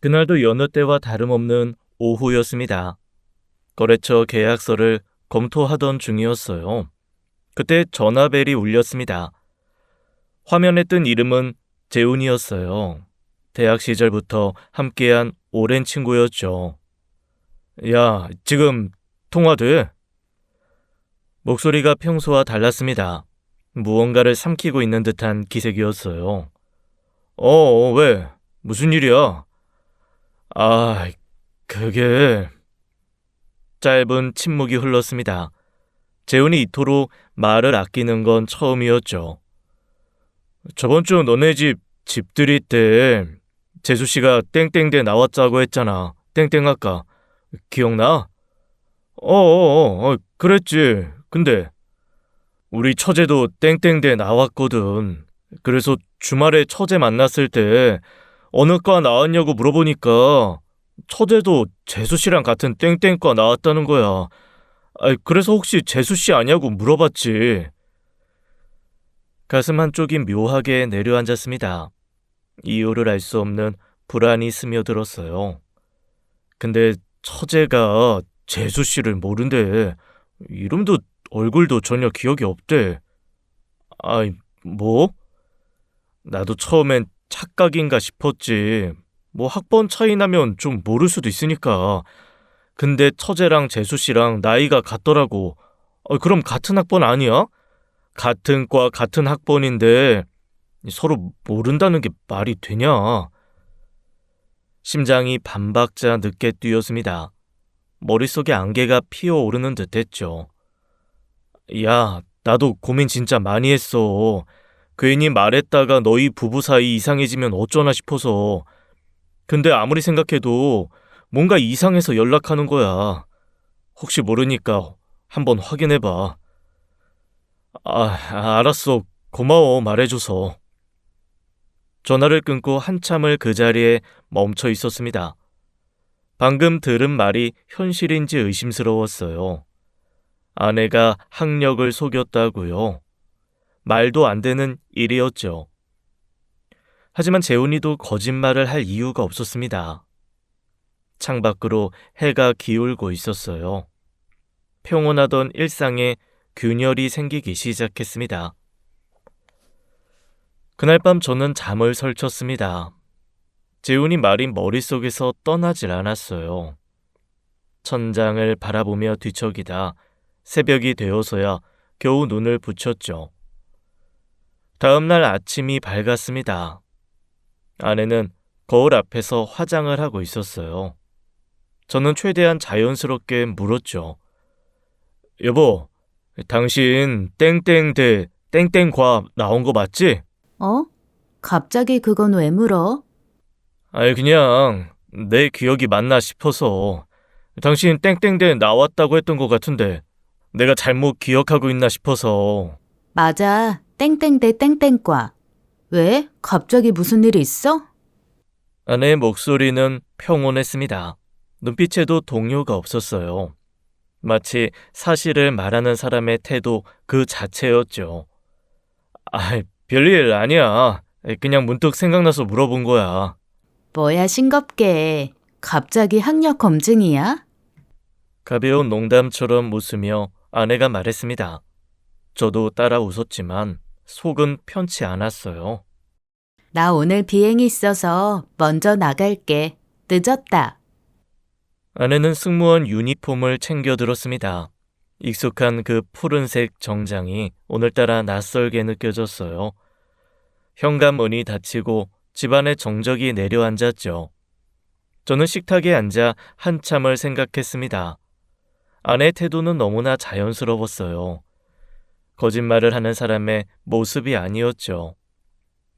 그날도 여느 때와 다름없는 오후였습니다. 거래처 계약서를 검토하던 중이었어요. 그때 전화벨이 울렸습니다. 화면에 뜬 이름은 재훈이었어요. 대학 시절부터 함께한 오랜 친구였죠. 야, 지금 통화돼? 목소리가 평소와 달랐습니다. 무언가를 삼키고 있는 듯한 기색이었어요. 왜? 무슨 일이야? 아, 그게... 짧은 침묵이 흘렀습니다. 재훈이 이토록 말을 아끼는 건 처음이었죠. 저번 주 너네 집들이 때 재수씨가 땡땡대 나왔다고 했잖아. 땡땡 아까. 기억나? 그랬지. 근데 우리 처제도 땡땡대 나왔거든. 그래서 주말에 처제 만났을 때 어느 과 나왔냐고 물어보니까 처제도 재수씨랑 같은 땡땡과 나왔다는 거야. 그래서 혹시 재수씨 아냐고 물어봤지. 가슴 한쪽이 묘하게 내려앉았습니다. 이유를 알 수 없는 불안이 스며들었어요. 근데 처제가 재수씨를 모른대. 이름도 얼굴도 전혀 기억이 없대. 아이, 뭐? 나도 처음엔 착각인가 싶었지. 뭐 학번 차이 나면 좀 모를 수도 있으니까. 근데 처제랑 재수씨랑 나이가 같더라고. 그럼 같은 학번 아니야? 같은 과 같은 학번인데 서로 모른다는 게 말이 되냐? 심장이 반박자 늦게 뛰었습니다. 머릿속에 안개가 피어오르는 듯했죠. 야, 나도 고민 진짜 많이 했어. 괜히 말했다가 너희 부부 사이 이상해지면 어쩌나 싶어서. 근데 아무리 생각해도 뭔가 이상해서 연락하는 거야. 혹시 모르니까 한번 확인해봐. 알았어. 고마워, 말해줘서. 전화를 끊고 한참을 그 자리에 멈춰 있었습니다. 방금 들은 말이 현실인지 의심스러웠어요. 아내가 학력을 속였다고요. 말도 안 되는 일이었죠. 하지만 재훈이도 거짓말을 할 이유가 없었습니다. 창밖으로 해가 기울고 있었어요. 평온하던 일상에 균열이 생기기 시작했습니다. 그날 밤 저는 잠을 설쳤습니다. 재훈이 말이 머릿속에서 떠나질 않았어요. 천장을 바라보며 뒤척이다 새벽이 되어서야 겨우 눈을 붙였죠. 다음날 아침이 밝았습니다. 아내는 거울 앞에서 화장을 하고 있었어요. 저는 최대한 자연스럽게 물었죠. 여보, 당신 땡땡대 땡땡과 나온 거 맞지? 어? 갑자기 그건 왜 물어? 그냥 내 기억이 맞나 싶어서. 당신 땡땡대 나왔다고 했던 것 같은데 내가 잘못 기억하고 있나 싶어서. 맞아. 땡땡대 땡땡과. 왜? 갑자기 무슨 일 있어? 아내의 목소리는 평온했습니다. 눈빛에도 동요가 없었어요. 마치 사실을 말하는 사람의 태도 그 자체였죠. 별일 아니야. 그냥 문득 생각나서 물어본 거야. 뭐야 싱겁게. 갑자기 학력 검증이야? 가벼운 농담처럼 웃으며 아내가 말했습니다. 저도 따라 웃었지만 속은 편치 않았어요. 나 오늘 비행이 있어서 먼저 나갈게. 늦었다. 아내는 승무원 유니폼을 챙겨 들었습니다. 익숙한 그 푸른색 정장이 오늘따라 낯설게 느껴졌어요. 현관문이 닫히고 집안에 정적이 내려앉았죠. 저는 식탁에 앉아 한참을 생각했습니다. 아내의 태도는 너무나 자연스러웠어요. 거짓말을 하는 사람의 모습이 아니었죠.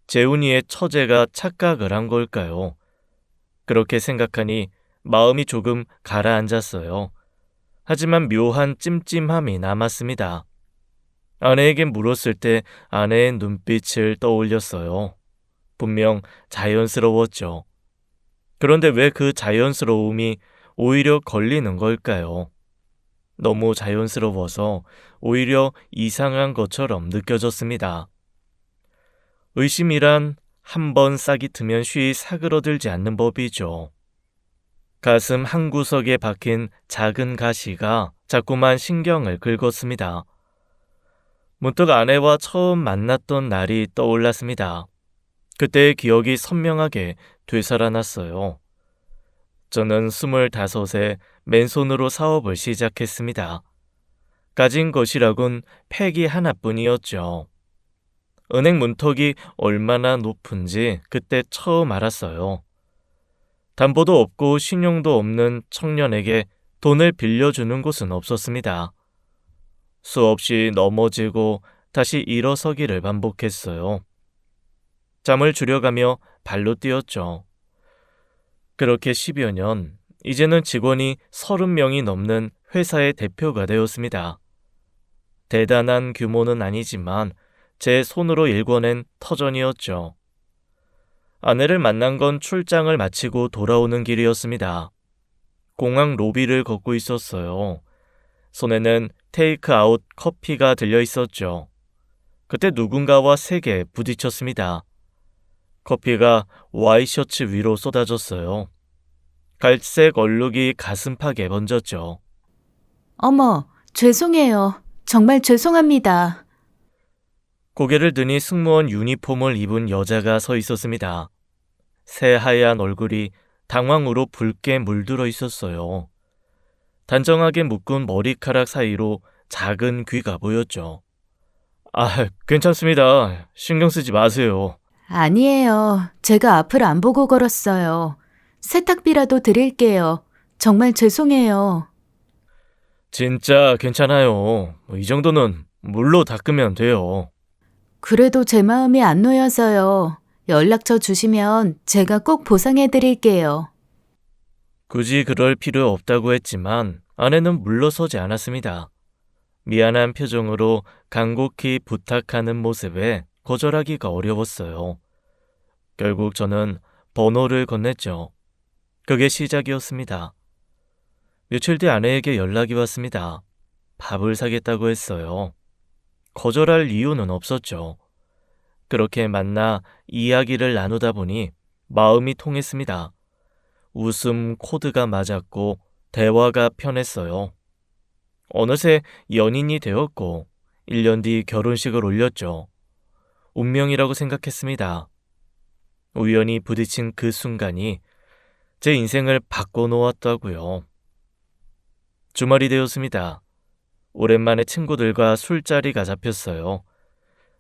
재훈이의 처제가 착각을 한 걸까요? 그렇게 생각하니 마음이 조금 가라앉았어요. 하지만 묘한 찜찜함이 남았습니다. 아내에게 물었을 때 아내의 눈빛을 떠올렸어요. 분명 자연스러웠죠. 그런데 왜 그 자연스러움이 오히려 걸리는 걸까요? 너무 자연스러워서 오히려 이상한 것처럼 느껴졌습니다. 의심이란 한 번 싹이 트면 쉬이 사그러들지 않는 법이죠. 가슴 한 구석에 박힌 작은 가시가 자꾸만 신경을 긁었습니다. 문득 아내와 처음 만났던 날이 떠올랐습니다. 그때의 기억이 선명하게 되살아났어요. 저는 25에 맨손으로 사업을 시작했습니다. 가진 것이라곤 팩이 하나뿐이었죠. 은행 문턱이 얼마나 높은지 그때 처음 알았어요. 담보도 없고 신용도 없는 청년에게 돈을 빌려주는 곳은 없었습니다. 수없이 넘어지고 다시 일어서기를 반복했어요. 잠을 줄여가며 발로 뛰었죠. 그렇게 10여 년, 이제는 직원이 30명이 넘는 회사의 대표가 되었습니다. 대단한 규모는 아니지만 제 손으로 일궈낸 터전이었죠. 아내를 만난 건 출장을 마치고 돌아오는 길이었습니다. 공항 로비를 걷고 있었어요. 손에는 테이크아웃 커피가 들려 있었죠. 그때 누군가와 세게 부딪혔습니다. 커피가 와이셔츠 위로 쏟아졌어요. 갈색 얼룩이 가슴팍에 번졌죠. 어머, 죄송해요. 정말 죄송합니다. 고개를 드니 승무원 유니폼을 입은 여자가 서 있었습니다. 새하얀 얼굴이 당황으로 붉게 물들어 있었어요. 단정하게 묶은 머리카락 사이로 작은 귀가 보였죠. 괜찮습니다. 신경 쓰지 마세요. 아니에요. 제가 앞을 안 보고 걸었어요. 세탁비라도 드릴게요. 정말 죄송해요. 진짜 괜찮아요. 이 정도는 물로 닦으면 돼요. 그래도 제 마음이 안 놓여서요. 연락처 주시면 제가 꼭 보상해 드릴게요. 굳이 그럴 필요 없다고 했지만 아내는 물러서지 않았습니다. 미안한 표정으로 간곡히 부탁하는 모습에 거절하기가 어려웠어요. 결국 저는 번호를 건넸죠. 그게 시작이었습니다. 며칠 뒤 아내에게 연락이 왔습니다. 밥을 사겠다고 했어요. 거절할 이유는 없었죠. 그렇게 만나 이야기를 나누다 보니 마음이 통했습니다. 웃음 코드가 맞았고 대화가 편했어요. 어느새 연인이 되었고 1년 뒤 결혼식을 올렸죠. 운명이라고 생각했습니다. 우연히 부딪힌 그 순간이 제 인생을 바꿔놓았다고요. 주말이 되었습니다. 오랜만에 친구들과 술자리가 잡혔어요.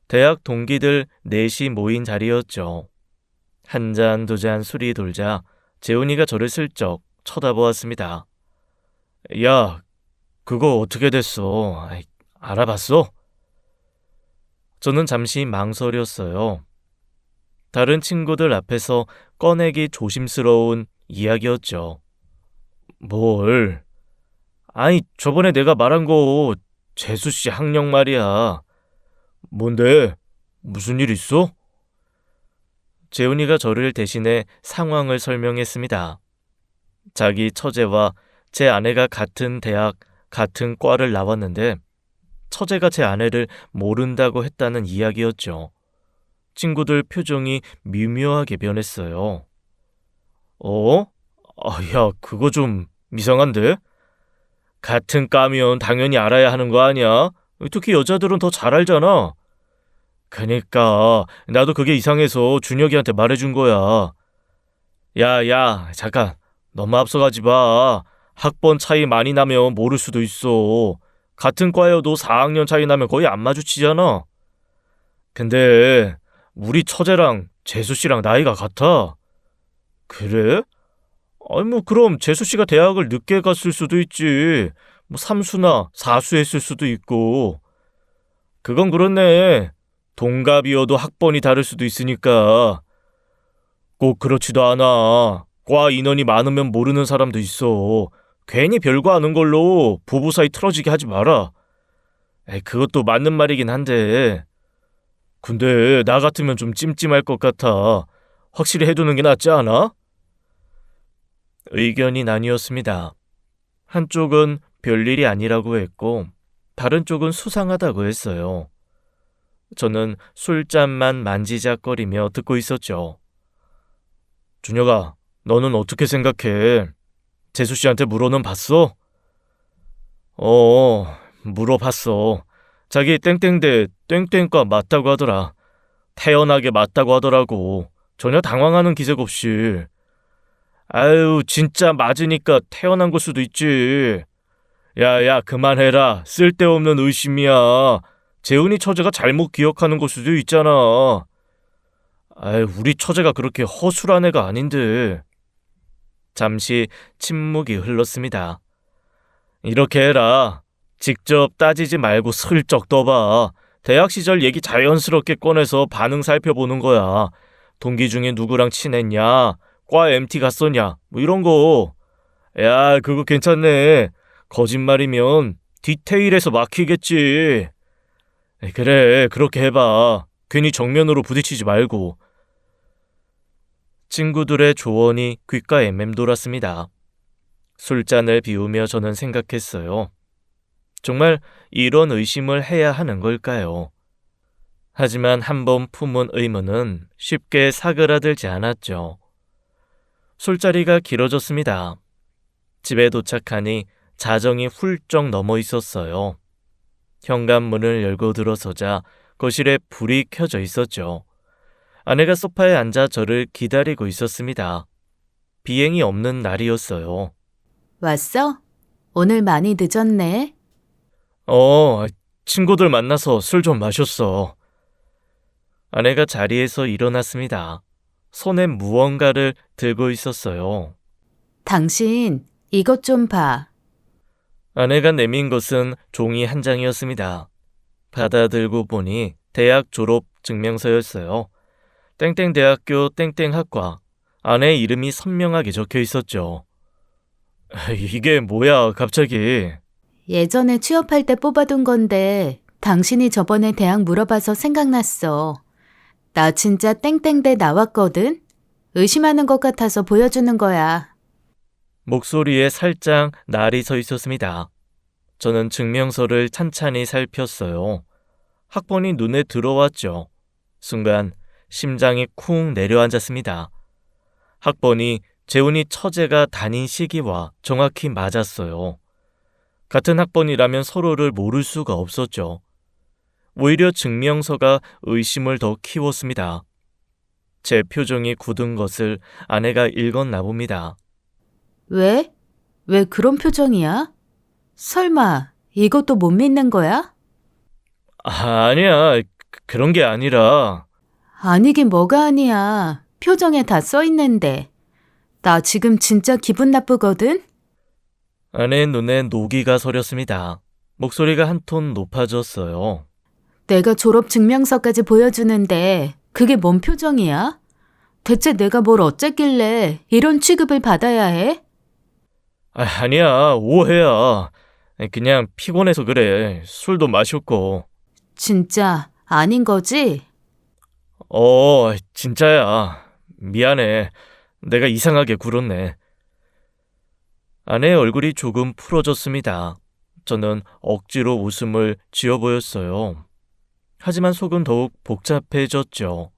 대학 동기들 넷이 모인 자리였죠. 한 잔, 두 잔 술이 돌자 재훈이가 저를 슬쩍 쳐다보았습니다. 야, 그거 어떻게 됐어? 알아봤어? 저는 잠시 망설였어요. 다른 친구들 앞에서 꺼내기 조심스러운 이야기였죠. 뭘? 저번에 내가 말한 거 재수씨 학력 말이야. 뭔데? 무슨 일 있어? 재훈이가 저를 대신해 상황을 설명했습니다. 자기 처제와 제 아내가 같은 대학, 같은 과를 나왔는데 처제가 제 아내를 모른다고 했다는 이야기였죠. 친구들 표정이 미묘하게 변했어요. 야, 그거 좀 이상한데? 같은 과면 당연히 알아야 하는 거 아니야? 특히 여자들은 더 잘 알잖아. 그니까 나도 그게 이상해서 준혁이한테 말해준 거야. 야, 잠깐. 너무 앞서가지 마. 학번 차이 많이 나면 모를 수도 있어. 같은 과여도 4학년 차이 나면 거의 안 마주치잖아. 근데 우리 처제랑 재수씨랑 나이가 같아. 그래? 그럼 재수씨가 대학을 늦게 갔을 수도 있지. 삼수나 사수 했을 수도 있고. 그건 그렇네. 동갑이어도 학번이 다를 수도 있으니까. 꼭 그렇지도 않아. 과 인원이 많으면 모르는 사람도 있어. 괜히 별거 아는 걸로 부부 사이 틀어지게 하지 마라. 그것도 맞는 말이긴 한데. 근데 나 같으면 좀 찜찜할 것 같아. 확실히 해두는 게 낫지 않아? 의견이 나뉘었습니다. 한쪽은 별일이 아니라고 했고 다른 쪽은 수상하다고 했어요. 저는 술잔만 만지작거리며 듣고 있었죠. 준혁아, 너는 어떻게 생각해? 재수 씨한테 물어는 봤어? 물어봤어. 자기 땡땡대 땡땡과 맞다고 하더라. 태연하게 맞다고 하더라고. 전혀 당황하는 기색 없이. 아유, 진짜 맞으니까 태어난 걸 수도 있지. 야, 그만해라. 쓸데없는 의심이야. 재훈이 처제가 잘못 기억하는 걸 수도 있잖아. 아유, 우리 처제가 그렇게 허술한 애가 아닌데. 잠시 침묵이 흘렀습니다. 이렇게 해라. 직접 따지지 말고 슬쩍 떠봐. 대학 시절 얘기 자연스럽게 꺼내서 반응 살펴보는 거야. 동기 중에 누구랑 친했냐? 과 MT 갔었냐? 뭐 이런 거. 야, 그거 괜찮네. 거짓말이면 디테일에서 막히겠지. 그래, 그렇게 해봐. 괜히 정면으로 부딪히지 말고. 친구들의 조언이 귓가에 맴돌았습니다. 술잔을 비우며 저는 생각했어요. 정말 이런 의심을 해야 하는 걸까요? 하지만 한번 품은 의문은 쉽게 사그라들지 않았죠. 술자리가 길어졌습니다. 집에 도착하니 자정이 훌쩍 넘어 있었어요. 현관문을 열고 들어서자 거실에 불이 켜져 있었죠. 아내가 소파에 앉아 저를 기다리고 있었습니다. 비행이 없는 날이었어요. 왔어? 오늘 많이 늦었네. 친구들 만나서 술 좀 마셨어. 아내가 자리에서 일어났습니다. 손에 무언가를 들고 있었어요. 당신, 이것 좀 봐. 아내가 내민 것은 종이 한 장이었습니다. 받아들고 보니 대학 졸업 증명서였어요. 땡땡대학교 땡땡학과. 아내 이름이 선명하게 적혀 있었죠. 이게 뭐야, 갑자기. 예전에 취업할 때 뽑아둔 건데 당신이 저번에 대학 물어봐서 생각났어. 나 진짜 땡땡대 나왔거든? 의심하는 것 같아서 보여주는 거야. 목소리에 살짝 날이 서 있었습니다. 저는 증명서를 찬찬히 살폈어요. 학번이 눈에 들어왔죠. 순간 심장이 쿵 내려앉았습니다. 학번이 재훈이 처제가 다닌 시기와 정확히 맞았어요. 같은 학번이라면 서로를 모를 수가 없었죠. 오히려 증명서가 의심을 더 키웠습니다. 제 표정이 굳은 것을 아내가 읽었나 봅니다. 왜? 왜 그런 표정이야? 설마 이것도 못 믿는 거야? 아니야. 그런 게 아니라. 아니긴 뭐가 아니야. 표정에 다 써 있는데. 나 지금 진짜 기분 나쁘거든? 아내의 눈에 노기가 서렸습니다. 목소리가 한 톤 높아졌어요. 내가 졸업 증명서까지 보여주는데 그게 뭔 표정이야? 대체 내가 뭘 어쨌길래 이런 취급을 받아야 해? 아니야. 오해야. 그냥 피곤해서 그래. 술도 마셨고. 진짜 아닌 거지? 진짜야. 미안해. 내가 이상하게 굴었네. 아내의 얼굴이 조금 풀어졌습니다. 저는 억지로 웃음을 지어 보였어요. 하지만 속은 더욱 복잡해졌죠.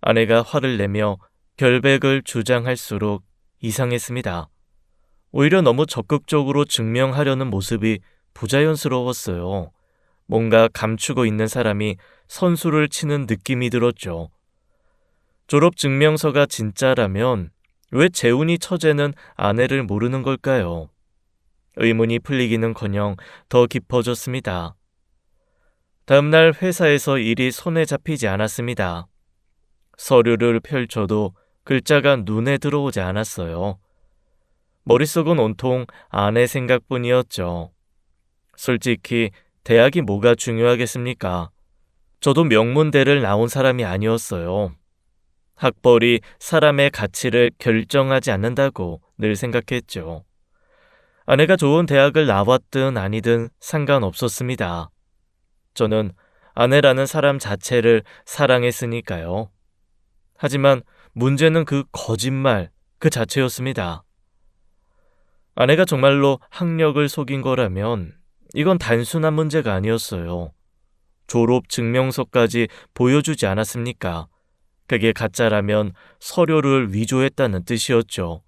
아내가 화를 내며 결백을 주장할수록 이상했습니다. 오히려 너무 적극적으로 증명하려는 모습이 부자연스러웠어요. 뭔가 감추고 있는 사람이 선수를 치는 느낌이 들었죠. 졸업 증명서가 진짜라면 왜 재훈이 처제는 아내를 모르는 걸까요? 의문이 풀리기는커녕 더 깊어졌습니다. 다음날 회사에서 일이 손에 잡히지 않았습니다. 서류를 펼쳐도 글자가 눈에 들어오지 않았어요. 머릿속은 온통 아내 생각뿐이었죠. 솔직히 대학이 뭐가 중요하겠습니까? 저도 명문대를 나온 사람이 아니었어요. 학벌이 사람의 가치를 결정하지 않는다고 늘 생각했죠. 아내가 좋은 대학을 나왔든 아니든 상관없었습니다. 저는 아내라는 사람 자체를 사랑했으니까요. 하지만 문제는 그 거짓말 그 자체였습니다. 아내가 정말로 학력을 속인 거라면 이건 단순한 문제가 아니었어요. 졸업 증명서까지 보여주지 않았습니까? 그게 가짜라면 서류를 위조했다는 뜻이었죠.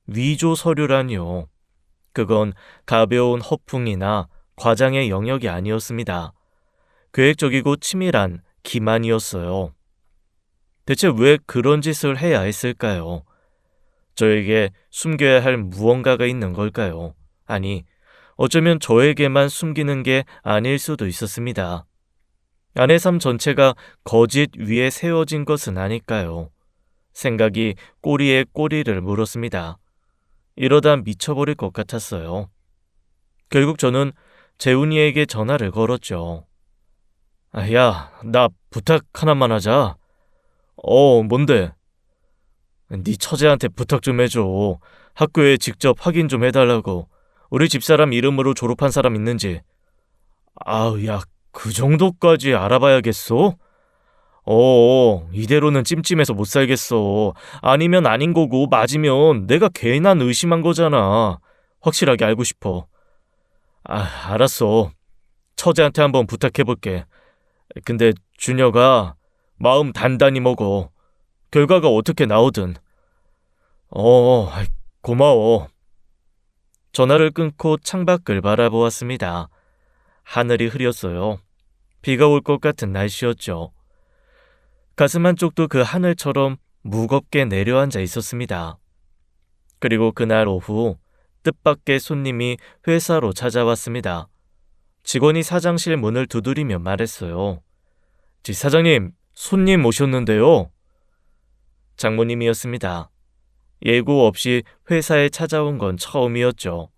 위조 서류라니요. 그건 가벼운 허풍이나 과장의 영역이 아니었습니다. 계획적이고 치밀한 기만이었어요. 대체 왜 그런 짓을 해야 했을까요? 저에게 숨겨야 할 무언가가 있는 걸까요? 아니, 어쩌면 저에게만 숨기는 게 아닐 수도 있었습니다. 아내 삶 전체가 거짓 위에 세워진 것은 아닐까요? 생각이 꼬리에 꼬리를 물었습니다. 이러다 미쳐버릴 것 같았어요. 결국 저는 재훈이에게 전화를 걸었죠. 야, 나 부탁 하나만 하자. 뭔데? 네 처제한테 부탁 좀 해줘. 학교에 직접 확인 좀 해달라고. 우리 집사람 이름으로 졸업한 사람 있는지. 아우, 야, 그 정도까지 알아봐야겠어? 이대로는 찜찜해서 못 살겠어. 아니면 아닌 거고 맞으면 내가 괜한 의심한 거잖아. 확실하게 알고 싶어. 알았어. 처제한테 한번 부탁해볼게. 근데 준혁아, 마음 단단히 먹어. 결과가 어떻게 나오든. 고마워. 전화를 끊고 창밖을 바라보았습니다. 하늘이 흐렸어요. 비가 올 것 같은 날씨였죠. 가슴 한쪽도 그 하늘처럼 무겁게 내려앉아 있었습니다. 그리고 그날 오후 뜻밖의 손님이 회사로 찾아왔습니다. 직원이 사장실 문을 두드리며 말했어요. 사장님, 손님 오셨는데요. 장모님이었습니다. 예고 없이 회사에 찾아온 건 처음이었죠.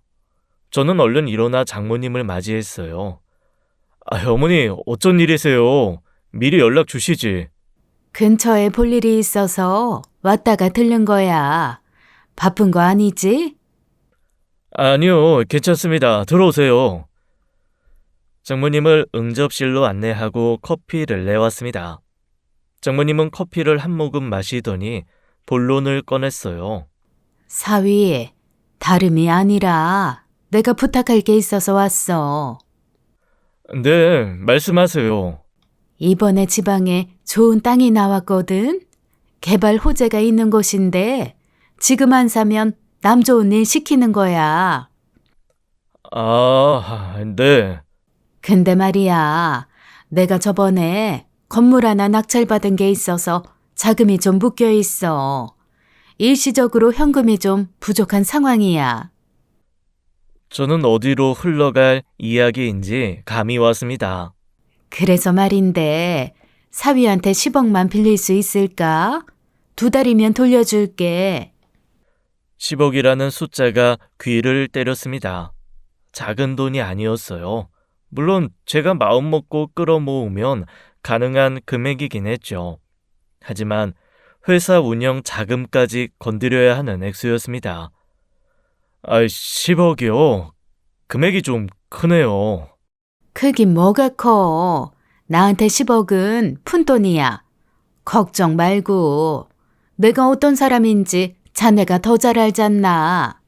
저는 얼른 일어나 장모님을 맞이했어요. 어머니, 어쩐 일이세요? 미리 연락 주시지. 근처에 볼 일이 있어서 왔다가 들른 거야. 바쁜 거 아니지? 아니요, 괜찮습니다. 들어오세요. 장모님을 응접실로 안내하고 커피를 내왔습니다. 장모님은 커피를 한 모금 마시더니 본론을 꺼냈어요. 사위, 다름이 아니라 내가 부탁할 게 있어서 왔어. 네, 말씀하세요. 이번에 지방에 좋은 땅이 나왔거든. 개발 호재가 있는 곳인데 지금 안 사면 남 좋은 일 시키는 거야. 네. 근데 말이야, 내가 저번에 건물 하나 낙찰받은 게 있어서 자금이 좀 묶여 있어. 일시적으로 현금이 좀 부족한 상황이야. 저는 어디로 흘러갈 이야기인지 감이 왔습니다. 그래서 말인데 사위한테 10억만 빌릴 수 있을까? 2달이면 돌려줄게. 10억이라는 숫자가 귀를 때렸습니다. 작은 돈이 아니었어요. 물론 제가 마음먹고 끌어모으면 가능한 금액이긴 했죠. 하지만 회사 운영 자금까지 건드려야 하는 액수였습니다. 10억이요? 금액이 좀 크네요. 크긴 뭐가 커. 나한테 10억은 푼돈이야. 걱정 말고. 내가 어떤 사람인지 자네가 더 잘 알잖나.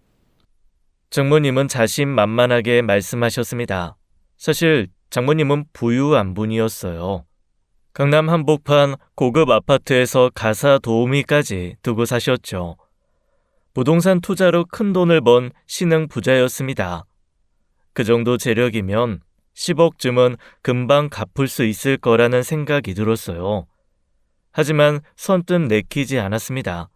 장모님은 자신만만하게 말씀하셨습니다. 사실 장모님은 부유한 분이었어요. 강남 한복판 고급 아파트에서 가사 도우미까지 두고 사셨죠. 부동산 투자로 큰 돈을 번 신흥 부자였습니다. 그 정도 재력이면 10억쯤은 금방 갚을 수 있을 거라는 생각이 들었어요. 하지만 선뜻 내키지 않았습니다.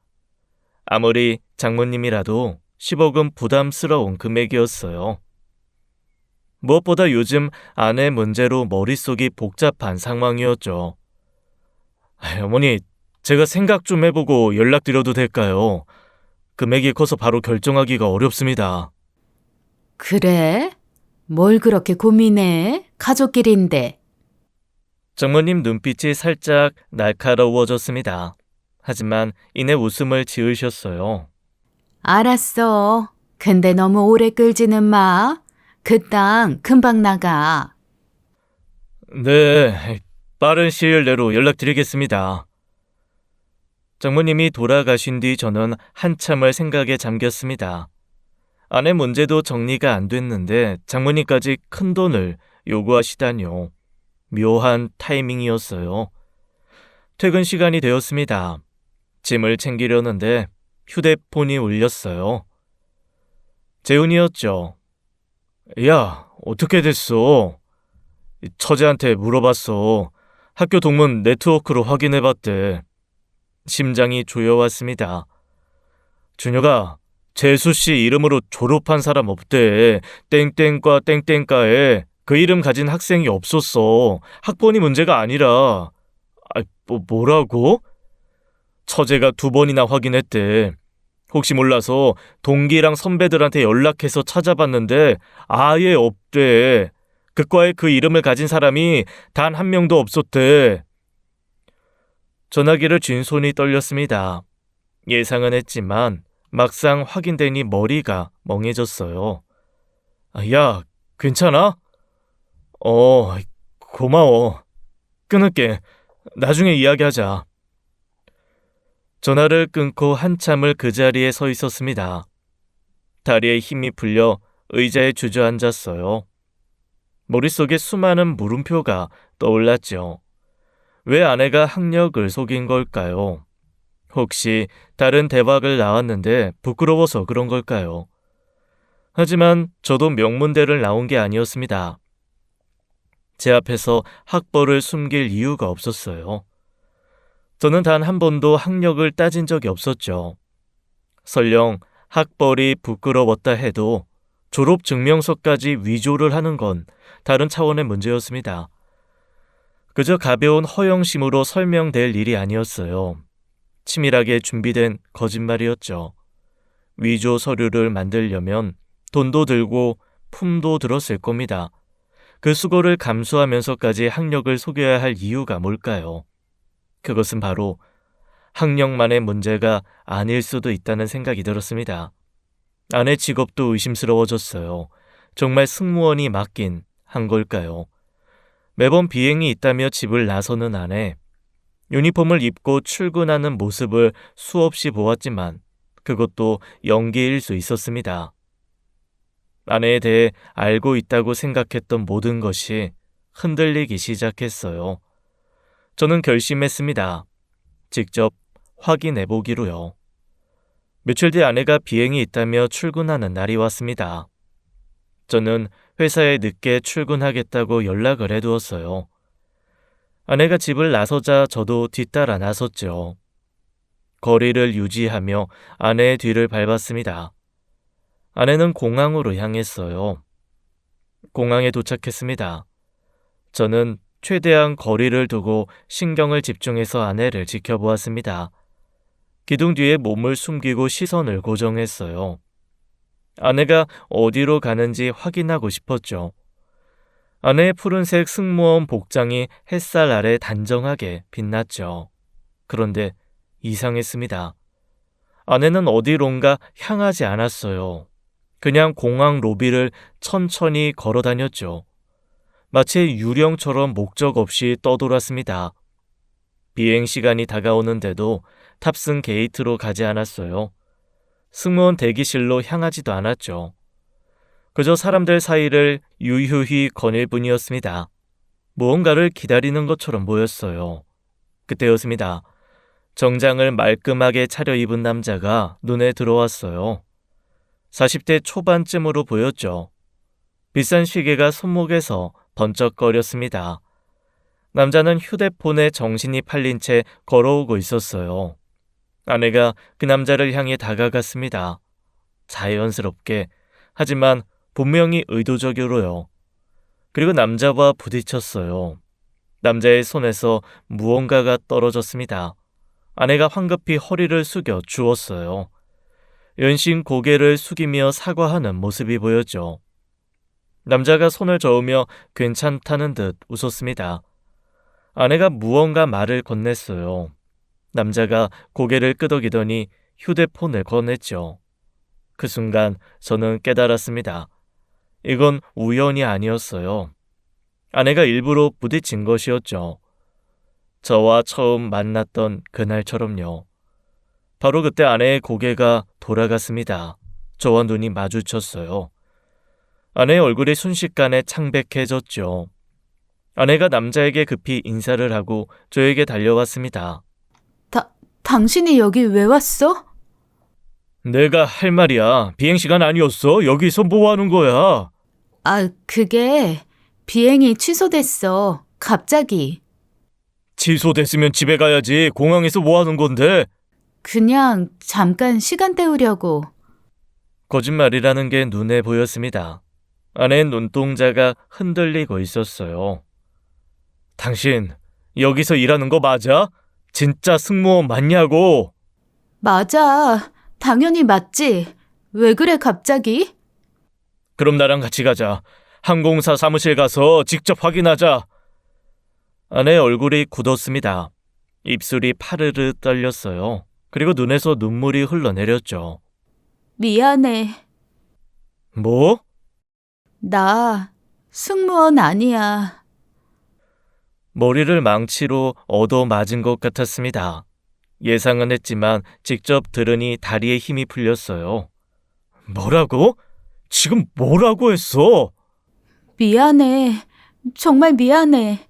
아무리 장모님이라도 10억은 부담스러운 금액이었어요. 무엇보다 요즘 아내 문제로 머릿속이 복잡한 상황이었죠. 어머니, 제가 생각 좀 해보고 연락드려도 될까요? 금액이 커서 바로 결정하기가 어렵습니다. 그래? 뭘 그렇게 고민해? 가족끼리인데. 장모님 눈빛이 살짝 날카로워졌습니다. 하지만 이내 웃음을 지으셨어요. 알았어. 근데 너무 오래 끌지는 마. 그 땅 금방 나가. 네, 빠른 시일 내로 연락드리겠습니다. 장모님이 돌아가신 뒤 저는 한참을 생각에 잠겼습니다. 아내 문제도 정리가 안 됐는데 장모님까지 큰 돈을 요구하시다니요. 묘한 타이밍이었어요. 퇴근 시간이 되었습니다. 짐을 챙기려는데 휴대폰이 울렸어요. 재훈이었죠. 야, 어떻게 됐어? 처제한테 물어봤어. 학교 동문 네트워크로 확인해봤대. 심장이 조여왔습니다. 준혁아, 재수씨 이름으로 졸업한 사람 없대. 땡땡과 땡땡과에 그 이름 가진 학생이 없었어. 학번이 문제가 아니라. 뭐라고? 처제가 2번이나 확인했대. 혹시 몰라서 동기랑 선배들한테 연락해서 찾아봤는데 아예 없대. 그 과에 그 이름을 가진 사람이 단 한 명도 없었대. 전화기를 쥔 손이 떨렸습니다. 예상은 했지만 막상 확인되니 머리가 멍해졌어요. 야, 괜찮아? 고마워. 끊을게. 나중에 이야기하자. 전화를 끊고 한참을 그 자리에 서 있었습니다. 다리에 힘이 풀려 의자에 주저앉았어요. 머릿속에 수많은 물음표가 떠올랐죠. 왜 아내가 학력을 속인 걸까요? 혹시 다른 대박을 낳았는데 부끄러워서 그런 걸까요? 하지만 저도 명문대를 나온 게 아니었습니다. 제 앞에서 학벌을 숨길 이유가 없었어요. 저는 단 한 번도 학력을 따진 적이 없었죠. 설령 학벌이 부끄러웠다 해도 졸업 증명서까지 위조를 하는 건 다른 차원의 문제였습니다. 그저 가벼운 허영심으로 설명될 일이 아니었어요. 치밀하게 준비된 거짓말이었죠. 위조 서류를 만들려면 돈도 들고 품도 들었을 겁니다. 그 수고를 감수하면서까지 학력을 속여야 할 이유가 뭘까요? 그것은 바로 학력만의 문제가 아닐 수도 있다는 생각이 들었습니다. 아내 직업도 의심스러워졌어요. 정말 승무원이 맞긴 한 걸까요? 매번 비행이 있다며 집을 나서는 아내, 유니폼을 입고 출근하는 모습을 수없이 보았지만 그것도 연기일 수 있었습니다. 아내에 대해 알고 있다고 생각했던 모든 것이 흔들리기 시작했어요. 저는 결심했습니다. 직접 확인해보기로요. 며칠 뒤 아내가 비행이 있다며 출근하는 날이 왔습니다. 저는 회사에 늦게 출근하겠다고 연락을 해두었어요. 아내가 집을 나서자 저도 뒤따라 나섰죠. 거리를 유지하며 아내의 뒤를 밟았습니다. 아내는 공항으로 향했어요. 공항에 도착했습니다. 저는 최대한 거리를 두고 신경을 집중해서 아내를 지켜보았습니다. 기둥 뒤에 몸을 숨기고 시선을 고정했어요. 아내가 어디로 가는지 확인하고 싶었죠. 아내의 푸른색 승무원 복장이 햇살 아래 단정하게 빛났죠. 그런데 이상했습니다. 아내는 어디론가 향하지 않았어요. 그냥 공항 로비를 천천히 걸어 다녔죠. 마치 유령처럼 목적 없이 떠돌았습니다. 비행 시간이 다가오는데도 탑승 게이트로 가지 않았어요. 승무원 대기실로 향하지도 않았죠. 그저 사람들 사이를 유유히 거닐 뿐이었습니다. 무언가를 기다리는 것처럼 보였어요. 그때였습니다. 정장을 말끔하게 차려입은 남자가 눈에 들어왔어요. 40대 초반쯤으로 보였죠. 비싼 시계가 손목에서 번쩍거렸습니다. 남자는 휴대폰에 정신이 팔린 채 걸어오고 있었어요. 아내가 그 남자를 향해 다가갔습니다. 자연스럽게, 하지만 분명히 의도적으로요. 그리고 남자와 부딪혔어요. 남자의 손에서 무언가가 떨어졌습니다. 아내가 황급히 허리를 숙여 주웠어요. 연신 고개를 숙이며 사과하는 모습이 보였죠. 남자가 손을 저으며 괜찮다는 듯 웃었습니다. 아내가 무언가 말을 건넸어요. 남자가 고개를 끄덕이더니 휴대폰을 건넸죠. 그 순간 저는 깨달았습니다. 이건 우연이 아니었어요. 아내가 일부러 부딪힌 것이었죠. 저와 처음 만났던 그날처럼요. 바로 그때 아내의 고개가 돌아갔습니다. 저와 눈이 마주쳤어요. 아내의 얼굴이 순식간에 창백해졌죠. 아내가 남자에게 급히 인사를 하고 저에게 달려왔습니다. 당신이 여기 왜 왔어? 내가 할 말이야. 비행시간 아니었어? 여기서 뭐 하는 거야? 그게 비행이 취소됐어. 갑자기. 취소됐으면 집에 가야지. 공항에서 뭐 하는 건데? 그냥 잠깐 시간 때우려고. 거짓말이라는 게 눈에 보였습니다. 아내의 눈동자가 흔들리고 있었어요. 당신 여기서 일하는 거 맞아? 진짜 승무원 맞냐고? 맞아. 당연히 맞지. 왜 그래 갑자기? 그럼 나랑 같이 가자. 항공사 사무실 가서 직접 확인하자. 아내의 얼굴이 굳었습니다. 입술이 파르르 떨렸어요. 그리고 눈에서 눈물이 흘러내렸죠. 미안해. 뭐? 나 승무원 아니야. 머리를 망치로 얻어맞은 것 같았습니다. 예상은 했지만 직접 들으니 다리에 힘이 풀렸어요. 뭐라고? 지금 뭐라고 했어? 미안해. 정말 미안해.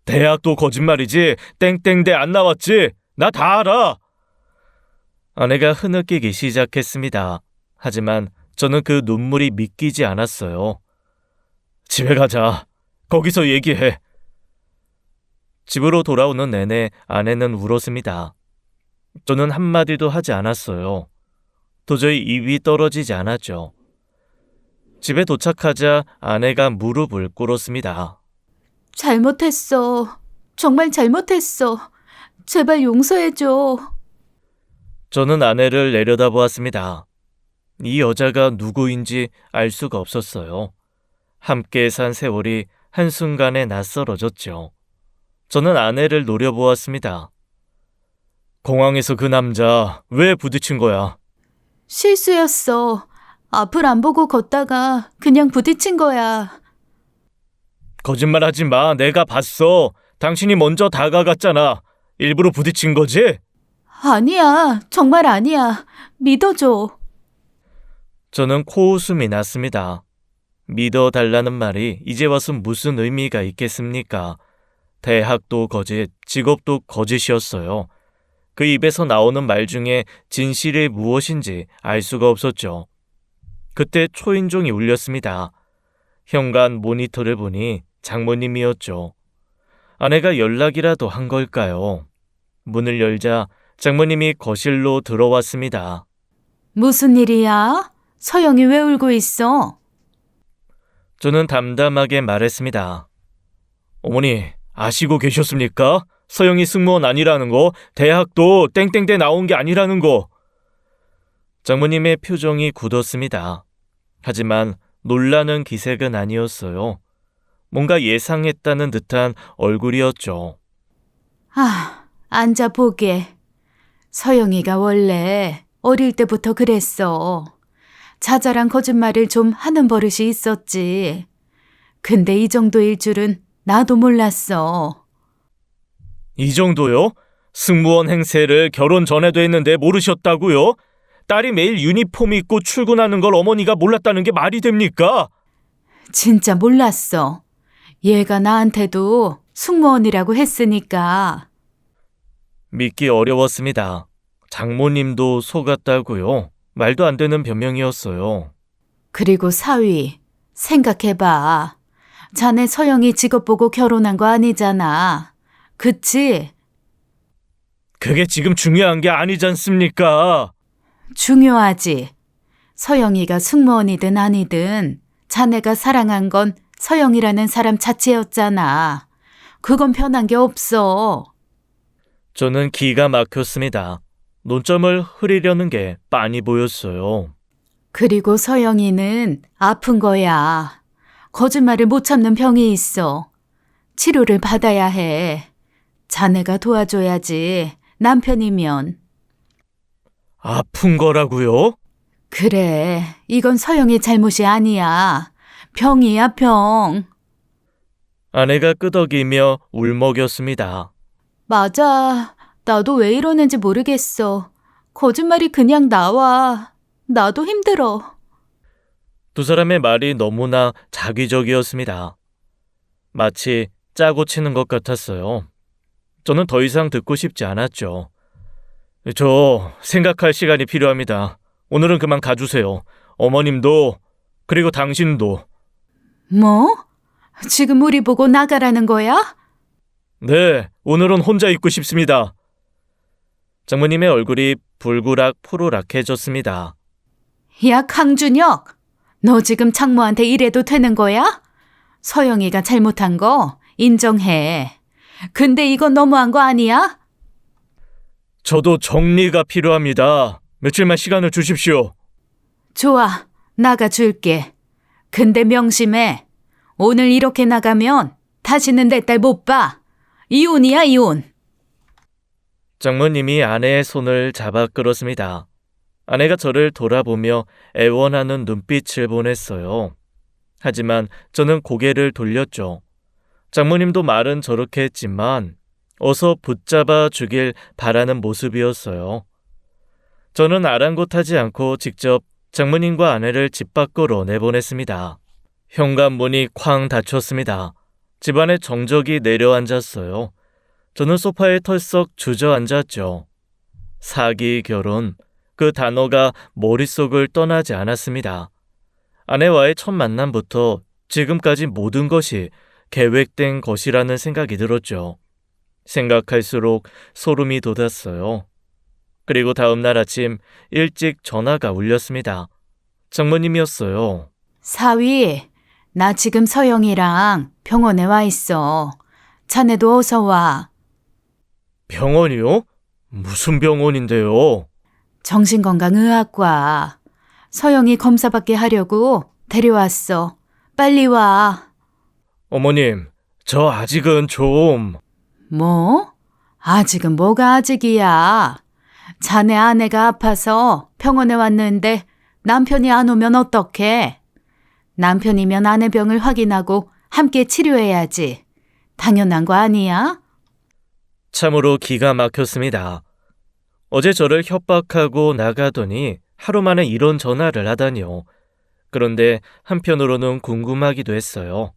대학도 거짓말이지. 땡땡대 안 나왔지? 나 다 알아. 아내가 흐느끼기 시작했습니다. 하지만 저는 그 눈물이 믿기지 않았어요. 집에 가자. 거기서 얘기해. 집으로 돌아오는 내내 아내는 울었습니다. 저는 한마디도 하지 않았어요. 도저히 입이 떨어지지 않았죠. 집에 도착하자 아내가 무릎을 꿇었습니다. 잘못했어. 정말 잘못했어. 제발 용서해줘. 저는 아내를 내려다보았습니다. 이 여자가 누구인지 알 수가 없었어요. 함께 산 세월이 한순간에 낯설어졌죠. 저는 아내를 노려보았습니다. 공항에서 그 남자 왜 부딪힌 거야? 실수였어. 앞을 안 보고 걷다가 그냥 부딪힌 거야. 거짓말하지 마. 내가 봤어. 당신이 먼저 다가갔잖아. 일부러 부딪힌 거지? 아니야. 정말 아니야. 믿어줘. 저는 코웃음이 났습니다. 믿어달라는 말이 이제 와서 무슨 의미가 있겠습니까? 대학도 거짓, 직업도 거짓이었어요. 그 입에서 나오는 말 중에 진실이 무엇인지 알 수가 없었죠. 그때 초인종이 울렸습니다. 현관 모니터를 보니 장모님이었죠. 아내가 연락이라도 한 걸까요? 문을 열자 장모님이 거실로 들어왔습니다. 무슨 일이야? 서영이 왜 울고 있어? 저는 담담하게 말했습니다. 어머니, 아시고 계셨습니까? 서영이 승무원 아니라는 거, 대학도 땡땡대 나온 게 아니라는 거. 장모님의 표정이 굳었습니다. 하지만 놀라는 기색은 아니었어요. 뭔가 예상했다는 듯한 얼굴이었죠. 앉아 보게. 서영이가 원래 어릴 때부터 그랬어. 자잘한 거짓말을 좀 하는 버릇이 있었지. 근데 이 정도일 줄은 나도 몰랐어. 이 정도요? 승무원 행세를 결혼 전에도 했는데 모르셨다고요? 딸이 매일 유니폼 입고 출근하는 걸 어머니가 몰랐다는 게 말이 됩니까? 진짜 몰랐어. 얘가 나한테도 승무원이라고 했으니까. 믿기 어려웠습니다. 장모님도 속았다고요? 말도 안 되는 변명이었어요. 그리고 사위, 생각해봐. 자네 서영이 직업 보고 결혼한 거 아니잖아. 그치? 그게 지금 중요한 게 아니지 않습니까? 중요하지. 서영이가 승무원이든 아니든 자네가 사랑한 건 서영이라는 사람 자체였잖아. 그건 변한 게 없어. 저는 기가 막혔습니다. 논점을 흐리려는 게 빤히 보였어요. 그리고 서영이는 아픈 거야. 거짓말을 못 참는 병이 있어. 치료를 받아야 해. 자네가 도와줘야지. 남편이면. 아픈 거라고요? 그래, 이건 서영이 잘못이 아니야. 병이야, 병. 아내가 끄덕이며 울먹였습니다. 맞아. 나도 왜 이러는지 모르겠어. 거짓말이 그냥 나와. 나도 힘들어. 두 사람의 말이 너무나 자기적이었습니다. 마치 짜고 치는 것 같았어요. 저는 더 이상 듣고 싶지 않았죠. 저 생각할 시간이 필요합니다. 오늘은 그만 가주세요. 어머님도, 그리고 당신도. 뭐? 지금 우리 보고 나가라는 거야? 네, 오늘은 혼자 있고 싶습니다. 장모님의 얼굴이 불구락 푸르락해졌습니다. 야, 강준혁! 너 지금 장모한테 이래도 되는 거야? 서영이가 잘못한 거 인정해. 근데 이건 너무한 거 아니야? 저도 정리가 필요합니다. 며칠만 시간을 주십시오. 좋아, 나가줄게. 근데 명심해. 오늘 이렇게 나가면 다시는 내 딸 못 봐. 이혼이야, 이혼. 장모님이 아내의 손을 잡아 끌었습니다. 아내가 저를 돌아보며 애원하는 눈빛을 보냈어요. 하지만 저는 고개를 돌렸죠. 장모님도 말은 저렇게 했지만 어서 붙잡아 주길 바라는 모습이었어요. 저는 아랑곳하지 않고 직접 장모님과 아내를 집 밖으로 내보냈습니다. 현관문이 쾅 닫혔습니다. 집안에 정적이 내려앉았어요. 저는 소파에 털썩 주저앉았죠. 사기 결혼, 그 단어가 머릿속을 떠나지 않았습니다. 아내와의 첫 만남부터 지금까지 모든 것이 계획된 것이라는 생각이 들었죠. 생각할수록 소름이 돋았어요. 그리고 다음 날 아침 일찍 전화가 울렸습니다. 장모님이었어요. 사위, 나 지금 서영이랑 병원에 와 있어. 자네도 어서 와. 병원이요? 무슨 병원인데요? 정신건강의학과. 서영이 검사받게 하려고 데려왔어. 빨리 와. 어머님, 저 아직은 좀... 뭐? 아직은 뭐가 아직이야. 자네 아내가 아파서 병원에 왔는데 남편이 안 오면 어떡해? 남편이면 아내 병을 확인하고 함께 치료해야지. 당연한 거 아니야? 참으로 기가 막혔습니다. 어제 저를 협박하고 나가더니 하루 만에 이런 전화를 하다니요. 그런데 한편으로는 궁금하기도 했어요.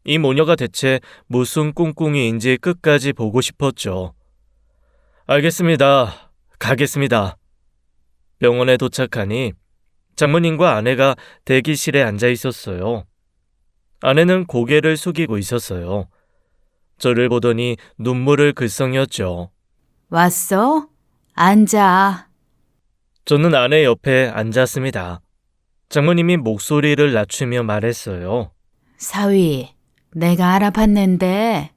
이 모녀가 대체 무슨 꿍꿍이인지 끝까지 보고 싶었죠. 알겠습니다. 가겠습니다. 병원에 도착하니 장모님과 아내가 대기실에 앉아 있었어요. 아내는 고개를 숙이고 있었어요. 저를 보더니 눈물을 글썽였죠. 왔어? 앉아. 저는 아내 옆에 앉았습니다. 장모님이 목소리를 낮추며 말했어요. 사위, 내가 알아봤는데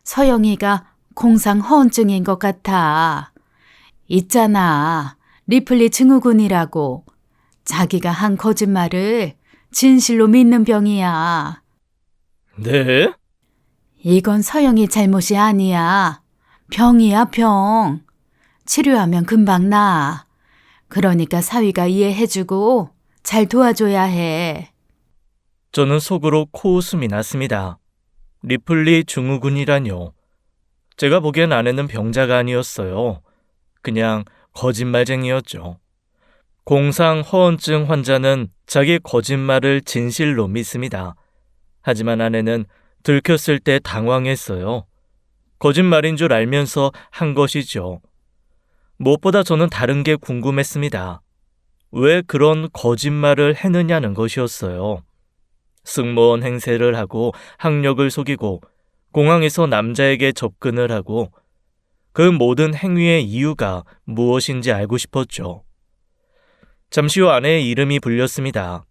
서영이가 공상허언증인 것 같아. 있잖아, 리플리 증후군이라고. 자기가 한 거짓말을 진실로 믿는 병이야. 네? 이건 서영이 잘못이 아니야. 병이야, 병. 치료하면 금방 나아. 그러니까 사위가 이해해주고 잘 도와줘야 해. 저는 속으로 코웃음이 났습니다. 리플리 증후군이라뇨. 제가 보기엔 아내는 병자가 아니었어요. 그냥 거짓말쟁이였죠. 공상허언증 환자는 자기 거짓말을 진실로 믿습니다. 하지만 아내는 들켰을 때 당황했어요. 거짓말인 줄 알면서 한 것이죠. 무엇보다 저는 다른 게 궁금했습니다. 왜 그런 거짓말을 했느냐는 것이었어요. 승무원 행세를 하고 학력을 속이고 공항에서 남자에게 접근을 하고 그 모든 행위의 이유가 무엇인지 알고 싶었죠. 잠시 후 아내의 이름이 불렸습니다.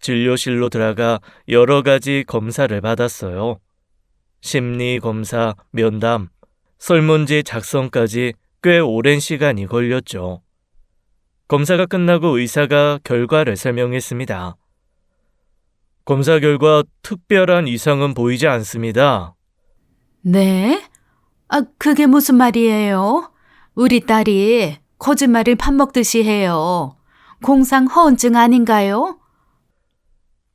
진료실로 들어가 여러 가지 검사를 받았어요. 심리검사, 면담, 설문지 작성까지 꽤 오랜 시간이 걸렸죠. 검사가 끝나고 의사가 결과를 설명했습니다. 검사 결과 특별한 이상은 보이지 않습니다. 네? 그게 무슨 말이에요? 우리 딸이 거짓말을 밥 먹듯이 해요. 공상허언증 아닌가요?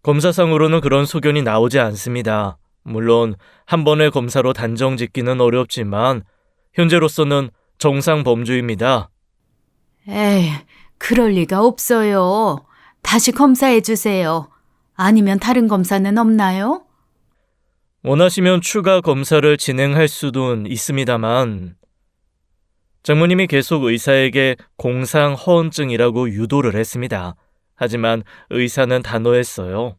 검사상으로는 그런 소견이 나오지 않습니다. 물론 한 번의 검사로 단정 짓기는 어렵지만 현재로서는 정상 범주입니다. 에이, 그럴 리가 없어요. 다시 검사해 주세요. 아니면 다른 검사는 없나요? 원하시면 추가 검사를 진행할 수도 있습니다만, 장모님이 계속 의사에게 공상 허언증이라고 유도를 했습니다. 하지만 의사는 단호했어요.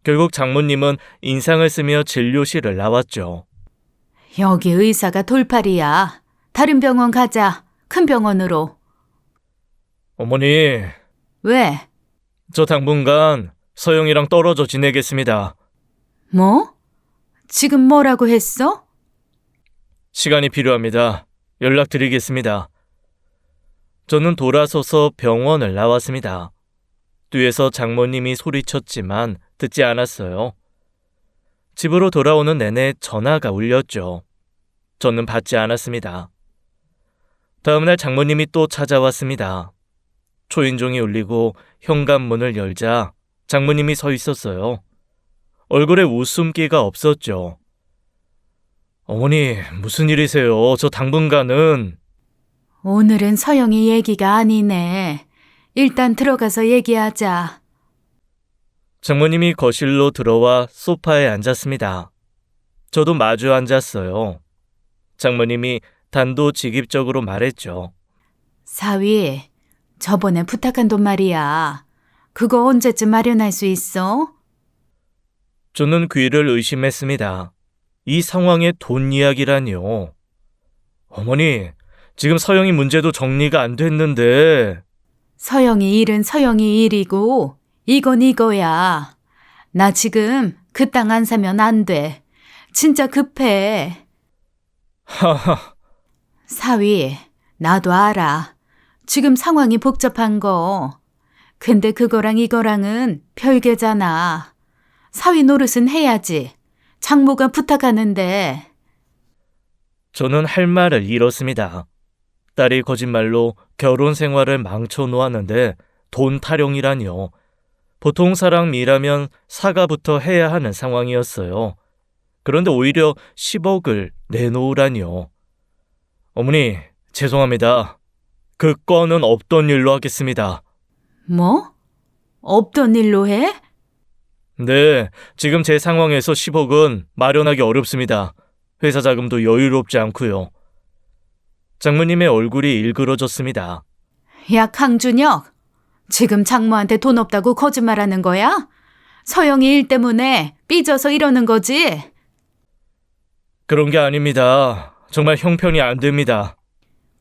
결국 장모님은 인상을 쓰며 진료실을 나왔죠. 여기 의사가 돌팔이야. 다른 병원 가자. 큰 병원으로. 어머니, 왜? 저 당분간 서영이랑 떨어져 지내겠습니다. 뭐? 지금 뭐라고 했어? 시간이 필요합니다. 연락드리겠습니다. 저는 돌아서서 병원을 나왔습니다. 뒤에서 장모님이 소리쳤지만 듣지 않았어요. 집으로 돌아오는 내내 전화가 울렸죠. 저는 받지 않았습니다. 다음날 장모님이 또 찾아왔습니다. 초인종이 울리고 현관문을 열자 장모님이 서 있었어요. 얼굴에 웃음기가 없었죠. 어머니, 무슨 일이세요? 저 당분간은... 오늘은 서영이 얘기가 아니네. 일단 들어가서 얘기하자. 장모님이 거실로 들어와 소파에 앉았습니다. 저도 마주 앉았어요. 장모님이 단도직입적으로 말했죠. 사위, 저번에 부탁한 돈 말이야. 그거 언제쯤 마련할 수 있어? 저는 귀를 의심했습니다. 이 상황에 돈 이야기라니요. 어머니, 지금 서영이 문제도 정리가 안 됐는데... 서영이 일은 서영이 일이고 이건 이거야. 나 지금 그 땅 안 사면 안 돼. 진짜 급해. 하하, 사위, 나도 알아. 지금 상황이 복잡한 거. 근데 그거랑 이거랑은 별개잖아. 사위 노릇은 해야지. 장모가 부탁하는데. 저는 할 말을 잃었습니다. 딸이 거짓말로 결혼 생활을 망쳐놓았는데 돈 타령이라니요. 보통 사람이라면 사과부터 해야 하는 상황이었어요. 그런데 오히려 10억을 내놓으라니요. 어머니, 죄송합니다. 그 건은 없던 일로 하겠습니다. 뭐? 없던 일로 해? 네, 지금 제 상황에서 10억은 마련하기 어렵습니다. 회사 자금도 여유롭지 않고요. 장모님의 얼굴이 일그러졌습니다. 야, 강준혁. 지금 장모한테 돈 없다고 거짓말하는 거야? 서영이 일 때문에 삐져서 이러는 거지? 그런 게 아닙니다. 정말 형편이 안 됩니다.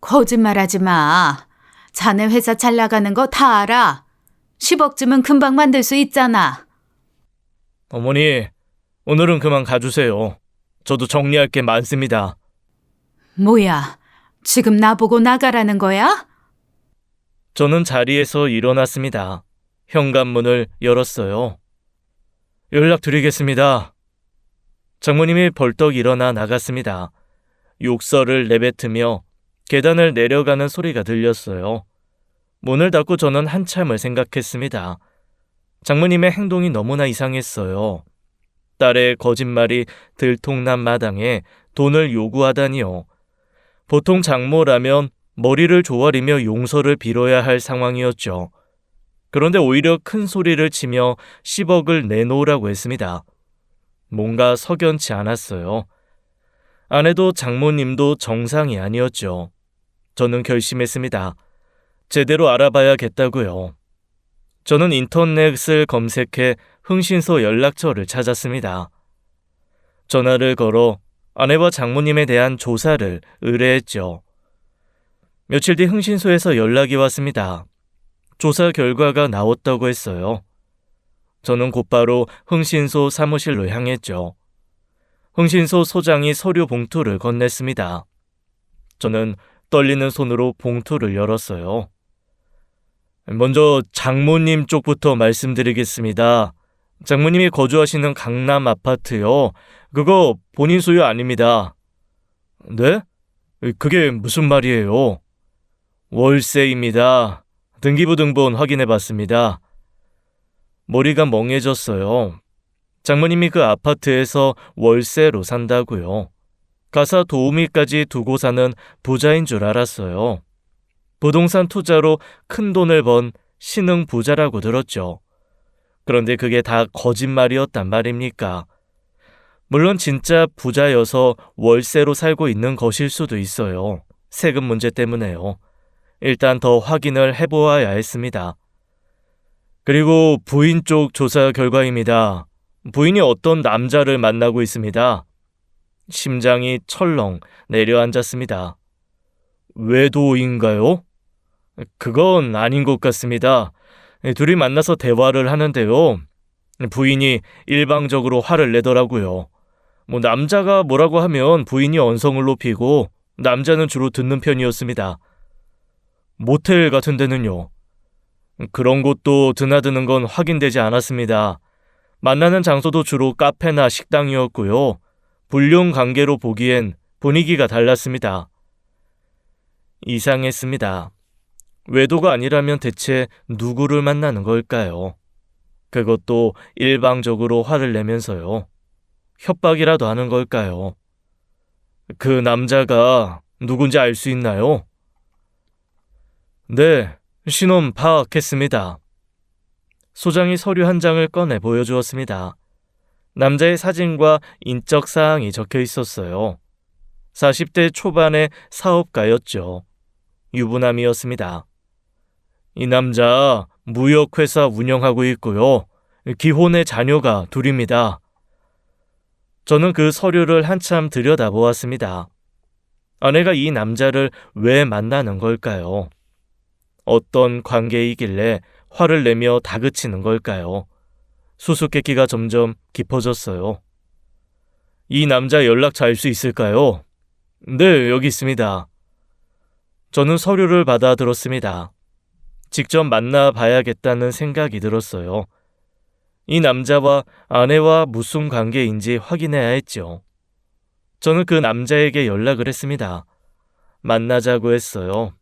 거짓말하지 마. 자네 회사 잘 나가는 거 다 알아. 10억쯤은 금방 만들 수 있잖아. 어머니, 오늘은 그만 가주세요. 저도 정리할 게 많습니다. 뭐야, 지금 나보고 나가라는 거야? 저는 자리에서 일어났습니다. 현관문을 열었어요. 연락드리겠습니다. 장모님이 벌떡 일어나 나갔습니다. 욕설을 내뱉으며 계단을 내려가는 소리가 들렸어요. 문을 닫고 저는 한참을 생각했습니다. 장모님의 행동이 너무나 이상했어요. 딸의 거짓말이 들통난 마당에 돈을 요구하다니요. 보통 장모라면 머리를 조아리며 용서를 빌어야 할 상황이었죠. 그런데 오히려 큰 소리를 치며 10억을 내놓으라고 했습니다. 뭔가 석연치 않았어요. 아내도 장모님도 정상이 아니었죠. 저는 결심했습니다. 제대로 알아봐야겠다고요. 저는 인터넷을 검색해 흥신소 연락처를 찾았습니다. 전화를 걸어 아내와 장모님에 대한 조사를 의뢰했죠. 며칠 뒤 흥신소에서 연락이 왔습니다. 조사 결과가 나왔다고 했어요. 저는 곧바로 흥신소 사무실로 향했죠. 흥신소 소장이 서류 봉투를 건넸습니다. 저는 떨리는 손으로 봉투를 열었어요. 먼저 장모님 쪽부터 말씀드리겠습니다. 장모님이 거주하시는 강남 아파트요. 그거 본인 소유 아닙니다. 네? 그게 무슨 말이에요? 월세입니다. 등기부등본 확인해봤습니다. 머리가 멍해졌어요. 장모님이 그 아파트에서 월세로 산다고요. 가사 도우미까지 두고 사는 부자인 줄 알았어요. 부동산 투자로 큰 돈을 번 신흥 부자라고 들었죠. 그런데 그게 다 거짓말이었단 말입니까? 물론 진짜 부자여서 월세로 살고 있는 것일 수도 있어요. 세금 문제 때문에요. 일단 더 확인을 해보아야 했습니다. 그리고 부인 쪽 조사 결과입니다. 부인이 어떤 남자를 만나고 있습니다. 심장이 철렁 내려앉았습니다. 외도인가요? 그건 아닌 것 같습니다. 둘이 만나서 대화를 하는데요. 부인이 일방적으로 화를 내더라고요. 남자가 뭐라고 하면 부인이 언성을 높이고 남자는 주로 듣는 편이었습니다. 모텔 같은 데는요? 그런 곳도 드나드는 건 확인되지 않았습니다. 만나는 장소도 주로 카페나 식당이었고요. 불륜 관계로 보기엔 분위기가 달랐습니다. 이상했습니다. 외도가 아니라면 대체 누구를 만나는 걸까요? 그것도 일방적으로 화를 내면서요. 협박이라도 하는 걸까요? 그 남자가 누군지 알 수 있나요? 네, 신원 파악했습니다. 소장이 서류 한 장을 꺼내 보여주었습니다. 남자의 사진과 인적 사항이 적혀 있었어요. 40대 초반의 사업가였죠. 유부남이었습니다. 이 남자 무역회사 운영하고 있고요. 기혼의 자녀가 둘입니다. 저는 그 서류를 한참 들여다보았습니다. 아내가 이 남자를 왜 만나는 걸까요? 어떤 관계이길래 화를 내며 다그치는 걸까요? 수수께끼가 점점 깊어졌어요. 이 남자 연락처 알 수 있을까요? 네, 여기 있습니다. 저는 서류를 받아 들었습니다. 직접 만나봐야겠다는 생각이 들었어요. 이 남자와 아내와 무슨 관계인지 확인해야 했죠. 저는 그 남자에게 연락을 했습니다. 만나자고 했어요.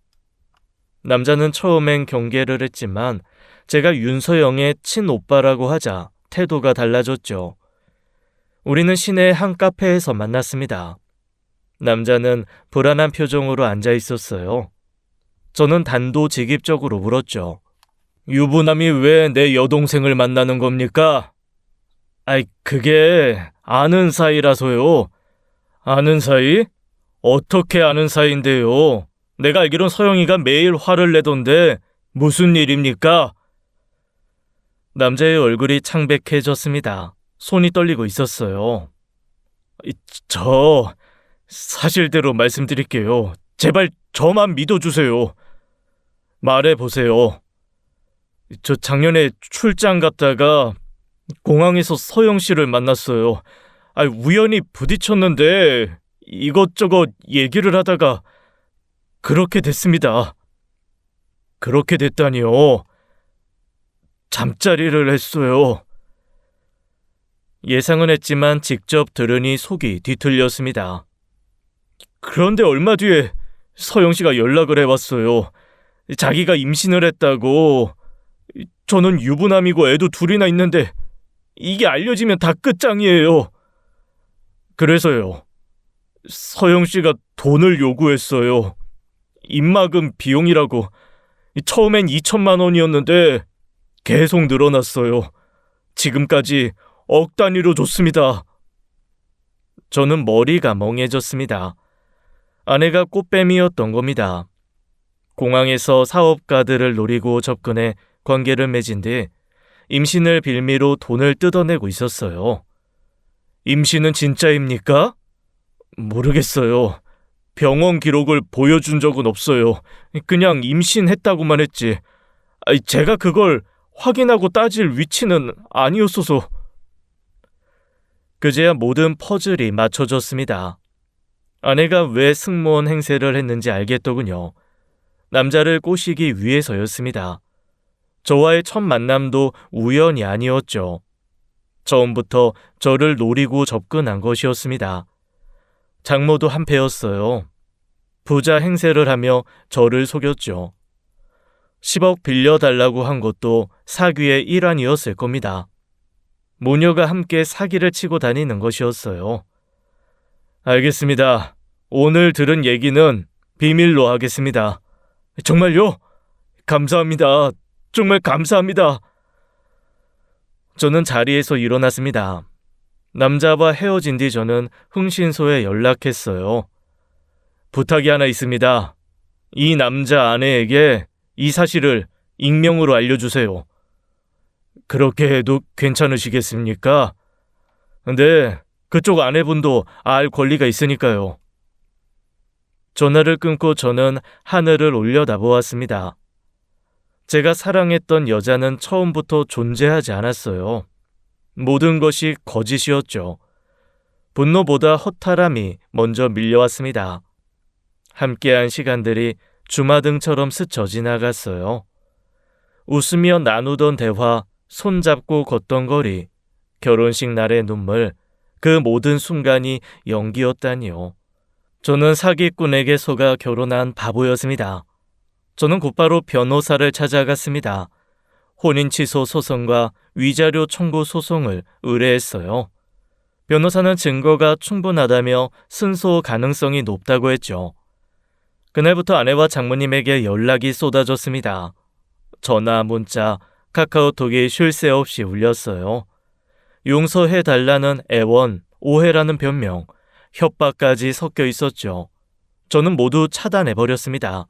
남자는 처음엔 경계를 했지만 제가 윤서영의 친오빠라고 하자 태도가 달라졌죠. 우리는 시내 한 카페에서 만났습니다. 남자는 불안한 표정으로 앉아 있었어요. 저는 단도직입적으로 물었죠. 유부남이 왜 내 여동생을 만나는 겁니까? 그게 아는 사이라서요. 아는 사이? 어떻게 아는 사이인데요? 내가 알기론 서영이가 매일 화를 내던데 무슨 일입니까? 남자의 얼굴이 창백해졌습니다. 손이 떨리고 있었어요. 저 사실대로 말씀드릴게요. 제발 저만 믿어주세요. 말해보세요. 저 작년에 출장 갔다가 공항에서 서영 씨를 만났어요. 우연히 부딪혔는데 이것저것 얘기를 하다가 그렇게 됐습니다. 그렇게 됐다니요. 잠자리를 했어요. 예상은 했지만 직접 들으니 속이 뒤틀렸습니다. 그런데 얼마 뒤에 서영 씨가 연락을 해왔어요. 자기가 임신을 했다고. 저는 유부남이고 애도 둘이나 있는데 이게 알려지면 다 끝장이에요. 그래서요. 서영 씨가 돈을 요구했어요. 입막음 비용이라고. 처음엔 2천만 원이었는데 계속 늘어났어요. 지금까지 억 단위로 줬습니다. 저는 머리가 멍해졌습니다. 아내가 꽃뱀이었던 겁니다. 공항에서 사업가들을 노리고 접근해 관계를 맺은 뒤 임신을 빌미로 돈을 뜯어내고 있었어요. 임신은 진짜입니까? 모르겠어요. 병원 기록을 보여준 적은 없어요. 그냥 임신했다고만 했지. 제가 그걸 확인하고 따질 위치는 아니었어서. 그제야 모든 퍼즐이 맞춰졌습니다. 아내가 왜 승무원 행세를 했는지 알겠더군요. 남자를 꼬시기 위해서였습니다. 저와의 첫 만남도 우연이 아니었죠. 처음부터 저를 노리고 접근한 것이었습니다. 장모도 한패였어요. 부자 행세를 하며 저를 속였죠. 10억 빌려달라고 한 것도 사귀의 일환이었을 겁니다. 모녀가 함께 사기를 치고 다니는 것이었어요. 알겠습니다. 오늘 들은 얘기는 비밀로 하겠습니다. 정말요? 감사합니다. 정말 감사합니다. 저는 자리에서 일어났습니다. 남자와 헤어진 뒤 저는 흥신소에 연락했어요. 부탁이 하나 있습니다. 이 남자 아내에게 이 사실을 익명으로 알려주세요. 그렇게 해도 괜찮으시겠습니까? 근데 그쪽 아내분도 알 권리가 있으니까요. 전화를 끊고 저는 하늘을 올려다보았습니다. 제가 사랑했던 여자는 처음부터 존재하지 않았어요. 모든 것이 거짓이었죠. 분노보다 허탈함이 먼저 밀려왔습니다. 함께한 시간들이 주마등처럼 스쳐 지나갔어요. 웃으며 나누던 대화, 손잡고 걷던 거리, 결혼식 날의 눈물, 그 모든 순간이 연기였다니요. 저는 사기꾼에게 속아 결혼한 바보였습니다. 저는 곧바로 변호사를 찾아갔습니다. 혼인 취소 소송과 위자료 청구 소송을 의뢰했어요. 변호사는 증거가 충분하다며 승소 가능성이 높다고 했죠. 그날부터 아내와 장모님에게 연락이 쏟아졌습니다. 전화, 문자, 카카오톡이 쉴 새 없이 울렸어요. 용서해달라는 애원, 오해라는 변명, 협박까지 섞여 있었죠. 저는 모두 차단해버렸습니다.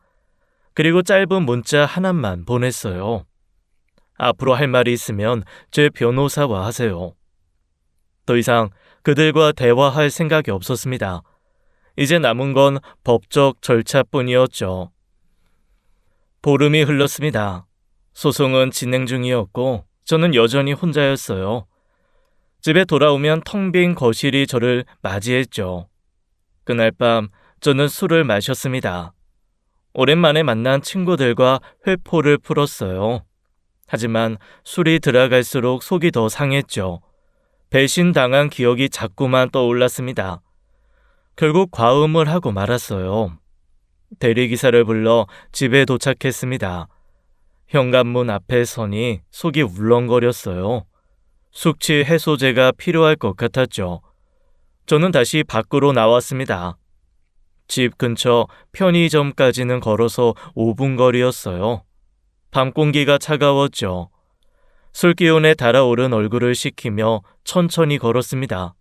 그리고 짧은 문자 하나만 보냈어요. 앞으로 할 말이 있으면 제 변호사와 하세요. 더 이상 그들과 대화할 생각이 없었습니다. 이제 남은 건 법적 절차뿐이었죠. 보름이 흘렀습니다. 소송은 진행 중이었고 저는 여전히 혼자였어요. 집에 돌아오면 텅 빈 거실이 저를 맞이했죠. 그날 밤 저는 술을 마셨습니다. 오랜만에 만난 친구들과 회포를 풀었어요. 하지만 술이 들어갈수록 속이 더 상했죠. 배신당한 기억이 자꾸만 떠올랐습니다. 결국 과음을 하고 말았어요. 대리기사를 불러 집에 도착했습니다. 현관문 앞에 서니 속이 울렁거렸어요. 숙취 해소제가 필요할 것 같았죠. 저는 다시 밖으로 나왔습니다. 집 근처 편의점까지는 걸어서 5분 거리였어요. 밤 공기가 차가웠죠. 술기운에 달아오른 얼굴을 식히며 천천히 걸었습니다.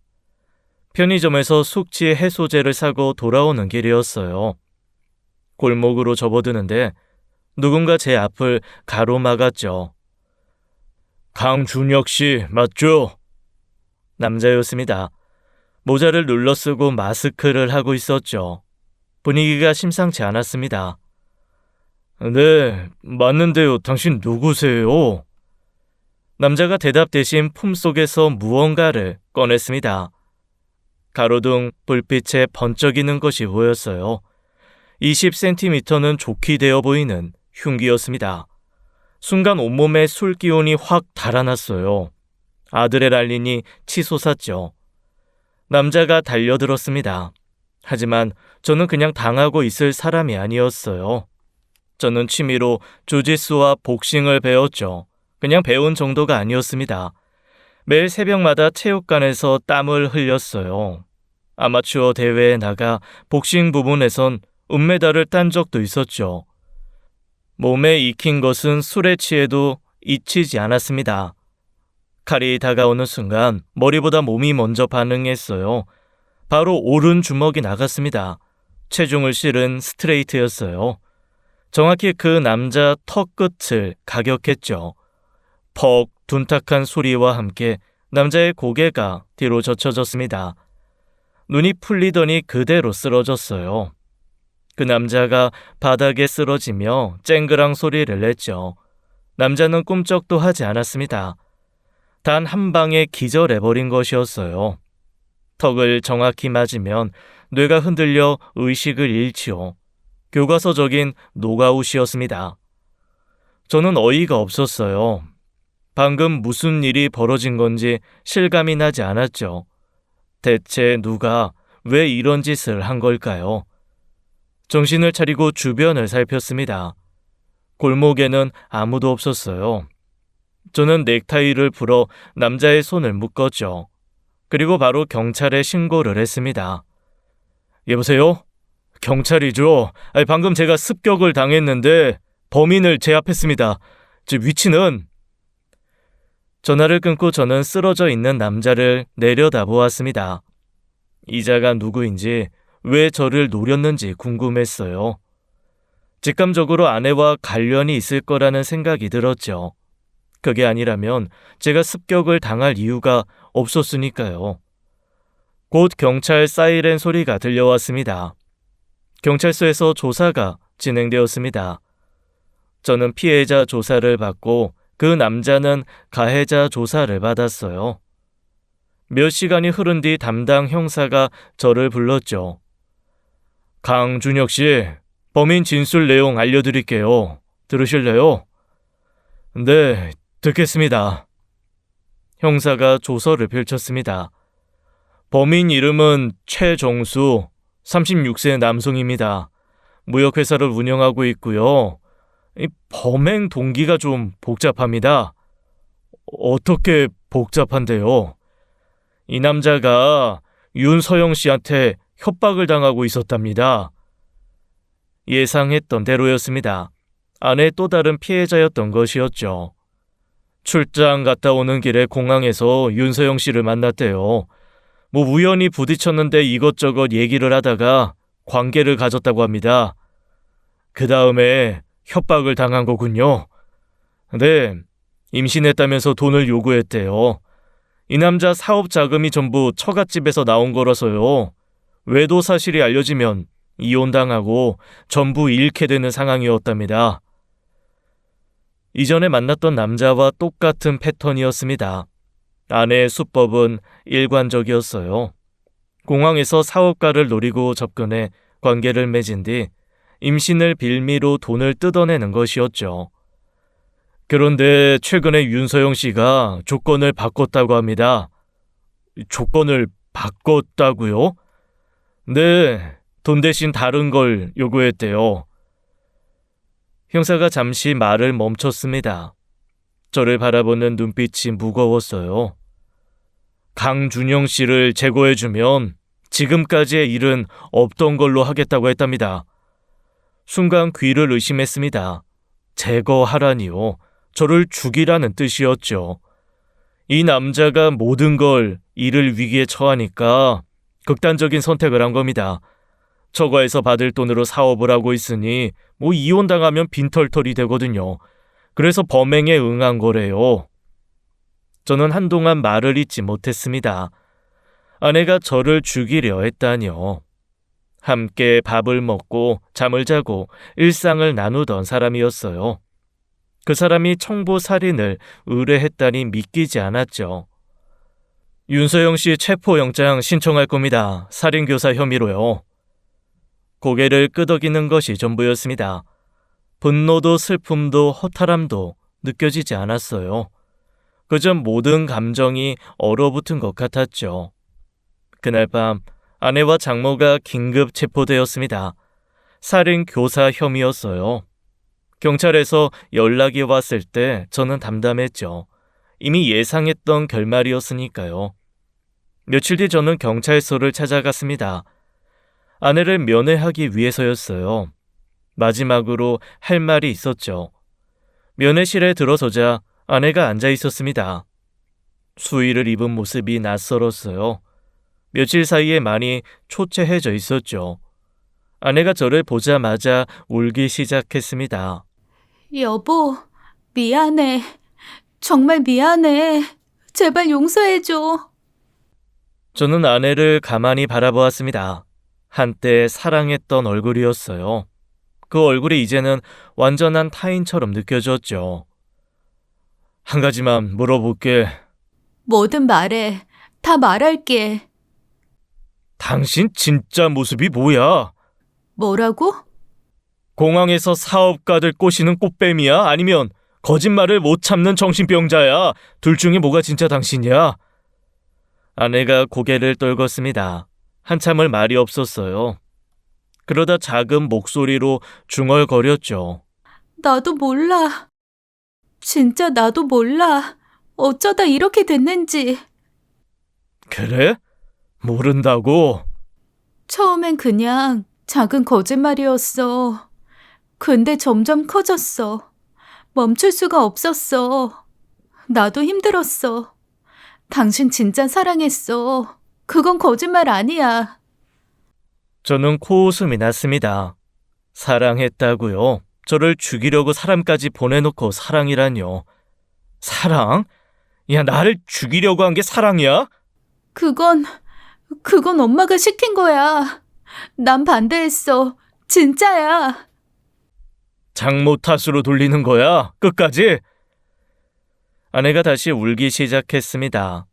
편의점에서 숙취 해소제를 사고 돌아오는 길이었어요. 골목으로 접어드는데 누군가 제 앞을 가로막았죠. 강준혁 씨 맞죠? 남자였습니다. 모자를 눌러쓰고 마스크를 하고 있었죠. 분위기가 심상치 않았습니다. 네, 맞는데요. 당신 누구세요? 남자가 대답 대신 품속에서 무언가를 꺼냈습니다. 가로등 불빛에 번쩍이는 것이 보였어요. 20cm는 좋게 되어 보이는 흉기였습니다. 순간 온몸에 술 기운이 확 달아났어요. 아드레날린이 치솟았죠. 남자가 달려들었습니다. 하지만 저는 그냥 당하고 있을 사람이 아니었어요. 저는 취미로 주짓수와 복싱을 배웠죠. 그냥 배운 정도가 아니었습니다. 매일 새벽마다 체육관에서 땀을 흘렸어요. 아마추어 대회에 나가 복싱 부분에선 은메달을 딴 적도 있었죠. 몸에 익힌 것은 술에 취해도 잊히지 않았습니다. 칼이 다가오는 순간 머리보다 몸이 먼저 반응했어요. 바로 오른 주먹이 나갔습니다. 체중을 실은 스트레이트였어요. 정확히 그 남자 턱 끝을 가격했죠. 퍽 둔탁한 소리와 함께 남자의 고개가 뒤로 젖혀졌습니다. 눈이 풀리더니 그대로 쓰러졌어요. 그 남자가 바닥에 쓰러지며 쨍그랑 소리를 냈죠. 남자는 꿈쩍도 하지 않았습니다. 단 한 방에 기절해버린 것이었어요. 턱을 정확히 맞으면 뇌가 흔들려 의식을 잃지요. 교과서적인 노가웃이었습니다. 저는 어이가 없었어요. 방금 무슨 일이 벌어진 건지 실감이 나지 않았죠. 대체 누가 왜 이런 짓을 한 걸까요? 정신을 차리고 주변을 살폈습니다. 골목에는 아무도 없었어요. 저는 넥타이를 풀어 남자의 손을 묶었죠. 그리고 바로 경찰에 신고를 했습니다. 여보세요? 경찰이죠. 방금 제가 습격을 당했는데 범인을 제압했습니다. 제 위치는... 전화를 끊고 저는 쓰러져 있는 남자를 내려다보았습니다. 이자가 누구인지 왜 저를 노렸는지 궁금했어요. 직감적으로 아내와 관련이 있을 거라는 생각이 들었죠. 그게 아니라면 제가 습격을 당할 이유가 없었으니까요. 곧 경찰 사이렌 소리가 들려왔습니다. 경찰서에서 조사가 진행되었습니다. 저는 피해자 조사를 받고 그 남자는 가해자 조사를 받았어요. 몇 시간이 흐른 뒤 담당 형사가 저를 불렀죠. 강준혁 씨, 범인 진술 내용 알려드릴게요. 들으실래요? 네, 듣겠습니다. 형사가 조서를 펼쳤습니다. 범인 이름은 최정수, 36세 남성입니다. 무역회사를 운영하고 있고요. 이 범행 동기가 좀 복잡합니다. 어떻게 복잡한데요? 이 남자가 윤서영 씨한테 협박을 당하고 있었답니다. 예상했던 대로였습니다. 아내 또 다른 피해자였던 것이었죠. 출장 갔다 오는 길에 공항에서 윤서영 씨를 만났대요. 우연히 부딪혔는데 이것저것 얘기를 하다가 관계를 가졌다고 합니다. 그 다음에 협박을 당한 거군요. 네, 임신했다면서 돈을 요구했대요. 이 남자 사업 자금이 전부 처갓집에서 나온 거라서요. 외도 사실이 알려지면 이혼당하고 전부 잃게 되는 상황이었답니다. 이전에 만났던 남자와 똑같은 패턴이었습니다. 아내의 수법은 일관적이었어요. 공항에서 사업가를 노리고 접근해 관계를 맺은 뒤 임신을 빌미로 돈을 뜯어내는 것이었죠. 그런데 최근에 윤서영 씨가 조건을 바꿨다고 합니다. 조건을 바꿨다고요? 네, 돈 대신 다른 걸 요구했대요. 형사가 잠시 말을 멈췄습니다. 저를 바라보는 눈빛이 무거웠어요. 강준영 씨를 제거해주면 지금까지의 일은 없던 걸로 하겠다고 했답니다. 순간 귀를 의심했습니다. 제거하라니요. 저를 죽이라는 뜻이었죠. 이 남자가 모든 걸 일을 위기에 처하니까 극단적인 선택을 한 겁니다. 처가에서 받을 돈으로 사업을 하고 있으니 이혼당하면 빈털털이 되거든요. 그래서 범행에 응한 거래요. 저는 한동안 말을 잇지 못했습니다. 아내가 저를 죽이려 했다니요. 함께 밥을 먹고 잠을 자고 일상을 나누던 사람이었어요. 그 사람이 청부 살인을 의뢰했다니 믿기지 않았죠. 윤서영 씨 체포영장 신청할 겁니다. 살인교사 혐의로요. 고개를 끄덕이는 것이 전부였습니다. 분노도 슬픔도 허탈함도 느껴지지 않았어요. 그저 모든 감정이 얼어붙은 것 같았죠. 그날 밤 아내와 장모가 긴급 체포되었습니다. 살인 교사 혐의였어요. 경찰에서 연락이 왔을 때 저는 담담했죠. 이미 예상했던 결말이었으니까요. 며칠 뒤 저는 경찰서를 찾아갔습니다. 아내를 면회하기 위해서였어요. 마지막으로 할 말이 있었죠. 면회실에 들어서자 아내가 앉아 있었습니다. 수의를 입은 모습이 낯설었어요. 며칠 사이에 많이 초췌해져 있었죠. 아내가 저를 보자마자 울기 시작했습니다. 여보, 미안해. 정말 미안해. 제발 용서해줘. 저는 아내를 가만히 바라보았습니다. 한때 사랑했던 얼굴이었어요. 그 얼굴이 이제는 완전한 타인처럼 느껴졌죠. 한 가지만 물어볼게. 뭐든 말해. 다 말할게. 당신 진짜 모습이 뭐야? 뭐라고? 공항에서 사업가들 꼬시는 꽃뱀이야? 아니면 거짓말을 못 참는 정신병자야? 둘 중에 뭐가 진짜 당신이야? 아내가 고개를 떨궜습니다. 한참을 말이 없었어요. 그러다 작은 목소리로 중얼거렸죠. 나도 몰라. 진짜 나도 몰라. 어쩌다 이렇게 됐는지. 그래? 모른다고? 처음엔 그냥 작은 거짓말이었어. 근데 점점 커졌어. 멈출 수가 없었어. 나도 힘들었어. 당신 진짜 사랑했어. 그건 거짓말 아니야. 저는 코웃음이 났습니다. 사랑했다고요? 저를 죽이려고 사람까지 보내놓고 사랑이란요. 사랑? 야, 나를 죽이려고 한 게 사랑이야? 그건 엄마가 시킨 거야. 난 반대했어. 진짜야. 장모 탓으로 돌리는 거야? 끝까지? 아내가 다시 울기 시작했습니다.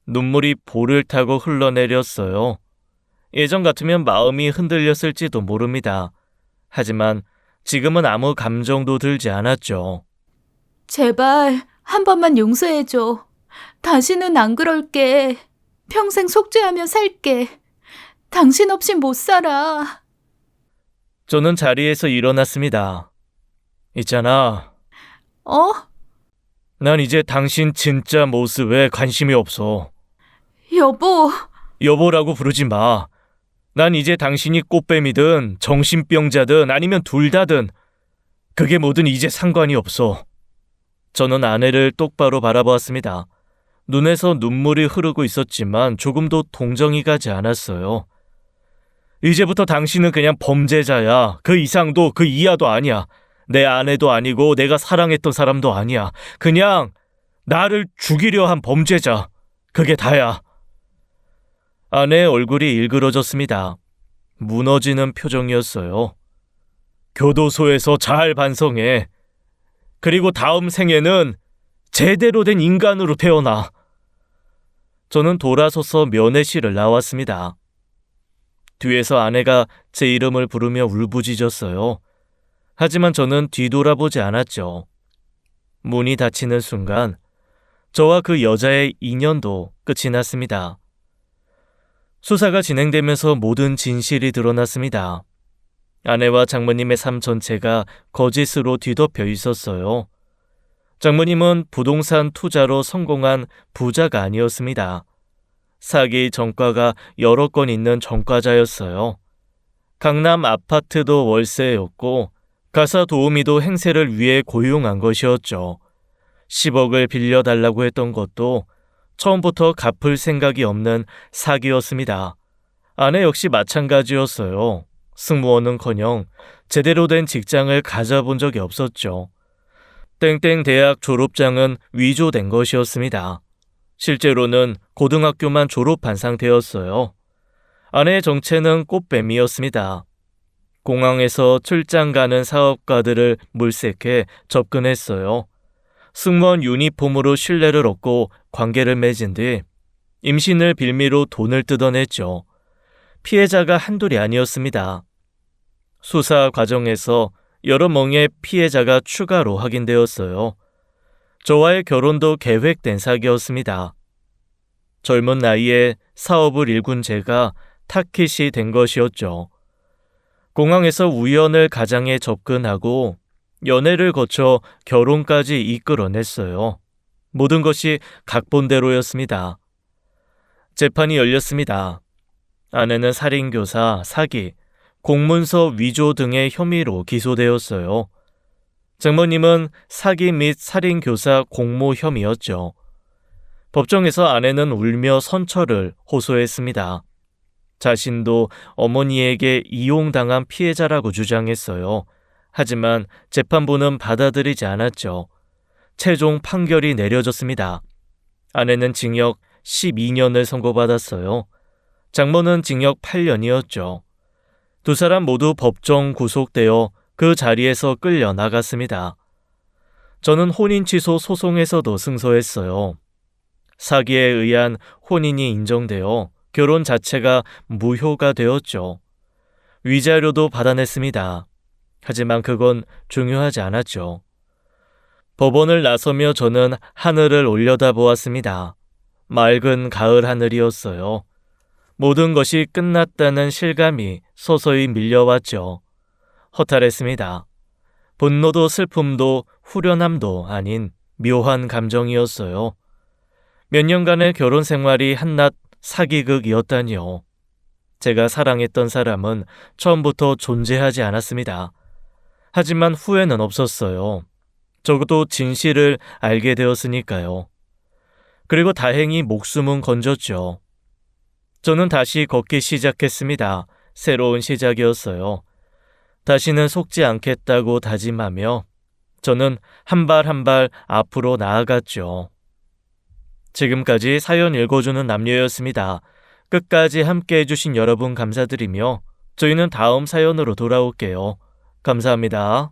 눈물이 볼을 타고 흘러내렸어요. 예전 같으면 마음이 흔들렸을지도 모릅니다. 하지만 지금은 아무 감정도 들지 않았죠. 제발 한 번만 용서해줘. 다시는 안 그럴게. 평생 속죄하며 살게. 당신 없이 못 살아. 저는 자리에서 일어났습니다. 있잖아. 어? 난 이제 당신 진짜 모습에 관심이 없어. 여보, 여보라고 부르지 마. 난 이제 당신이 꽃뱀이든 정신병자든 아니면 둘 다든 그게 뭐든 이제 상관이 없어. 저는 아내를 똑바로 바라보았습니다. 눈에서 눈물이 흐르고 있었지만 조금도 동정이 가지 않았어요. 이제부터 당신은 그냥 범죄자야. 그 이상도 그 이하도 아니야. 내 아내도 아니고 내가 사랑했던 사람도 아니야. 그냥 나를 죽이려 한 범죄자. 그게 다야. 아내의 얼굴이 일그러졌습니다. 무너지는 표정이었어요. 교도소에서 잘 반성해. 그리고 다음 생에는 제대로 된 인간으로 태어나. 저는 돌아서서 면회실을 나왔습니다. 뒤에서 아내가 제 이름을 부르며 울부짖었어요. 하지만 저는 뒤돌아보지 않았죠. 문이 닫히는 순간 저와 그 여자의 인연도 끝이 났습니다. 수사가 진행되면서 모든 진실이 드러났습니다. 아내와 장모님의 삶 전체가 거짓으로 뒤덮여 있었어요. 장모님은 부동산 투자로 성공한 부자가 아니었습니다. 사기 전과가 여러 건 있는 전과자였어요. 강남 아파트도 월세였고 가사 도우미도 행세를 위해 고용한 것이었죠. 10억을 빌려달라고 했던 것도 처음부터 갚을 생각이 없는 사기였습니다. 아내 역시 마찬가지였어요. 승무원은커녕 제대로 된 직장을 가져본 적이 없었죠. 땡땡 대학 졸업장은 위조된 것이었습니다. 실제로는 고등학교만 졸업한 상태였어요. 아내의 정체는 꽃뱀이었습니다. 공항에서 출장 가는 사업가들을 물색해 접근했어요. 승무원 유니폼으로 신뢰를 얻고 관계를 맺은 뒤 임신을 빌미로 돈을 뜯어냈죠. 피해자가 한둘이 아니었습니다. 수사 과정에서 여러 명의 피해자가 추가로 확인되었어요. 저와의 결혼도 계획된 사기였습니다. 젊은 나이에 사업을 일군 제가 타깃이 된 것이었죠. 공항에서 우연을 가장에 접근하고 연애를 거쳐 결혼까지 이끌어냈어요. 모든 것이 각본대로였습니다. 재판이 열렸습니다. 아내는 살인교사, 사기, 공문서 위조 등의 혐의로 기소되었어요. 장모님은 사기 및 살인교사 공모 혐의였죠. 법정에서 아내는 울며 선처를 호소했습니다. 자신도 어머니에게 이용당한 피해자라고 주장했어요. 하지만 재판부는 받아들이지 않았죠. 최종 판결이 내려졌습니다. 아내는 징역 12년을 선고받았어요. 장모는 징역 8년이었죠. 두 사람 모두 법정 구속되어 그 자리에서 끌려 나갔습니다. 저는 혼인 취소 소송에서도 승소했어요. 사기에 의한 혼인이 인정되어 결혼 자체가 무효가 되었죠. 위자료도 받아냈습니다. 하지만 그건 중요하지 않았죠. 법원을 나서며 저는 하늘을 올려다보았습니다. 맑은 가을 하늘이었어요. 모든 것이 끝났다는 실감이 서서히 밀려왔죠. 허탈했습니다. 분노도 슬픔도 후련함도 아닌 묘한 감정이었어요. 몇 년간의 결혼 생활이 한낱 사기극이었다니요. 제가 사랑했던 사람은 처음부터 존재하지 않았습니다. 하지만 후회는 없었어요. 적어도 진실을 알게 되었으니까요. 그리고 다행히 목숨은 건졌죠. 저는 다시 걷기 시작했습니다. 새로운 시작이었어요. 다시는 속지 않겠다고 다짐하며 저는 한 발 한 발 앞으로 나아갔죠. 지금까지 사연 읽어주는 남녀였습니다. 끝까지 함께 해주신 여러분 감사드리며 저희는 다음 사연으로 돌아올게요. 감사합니다.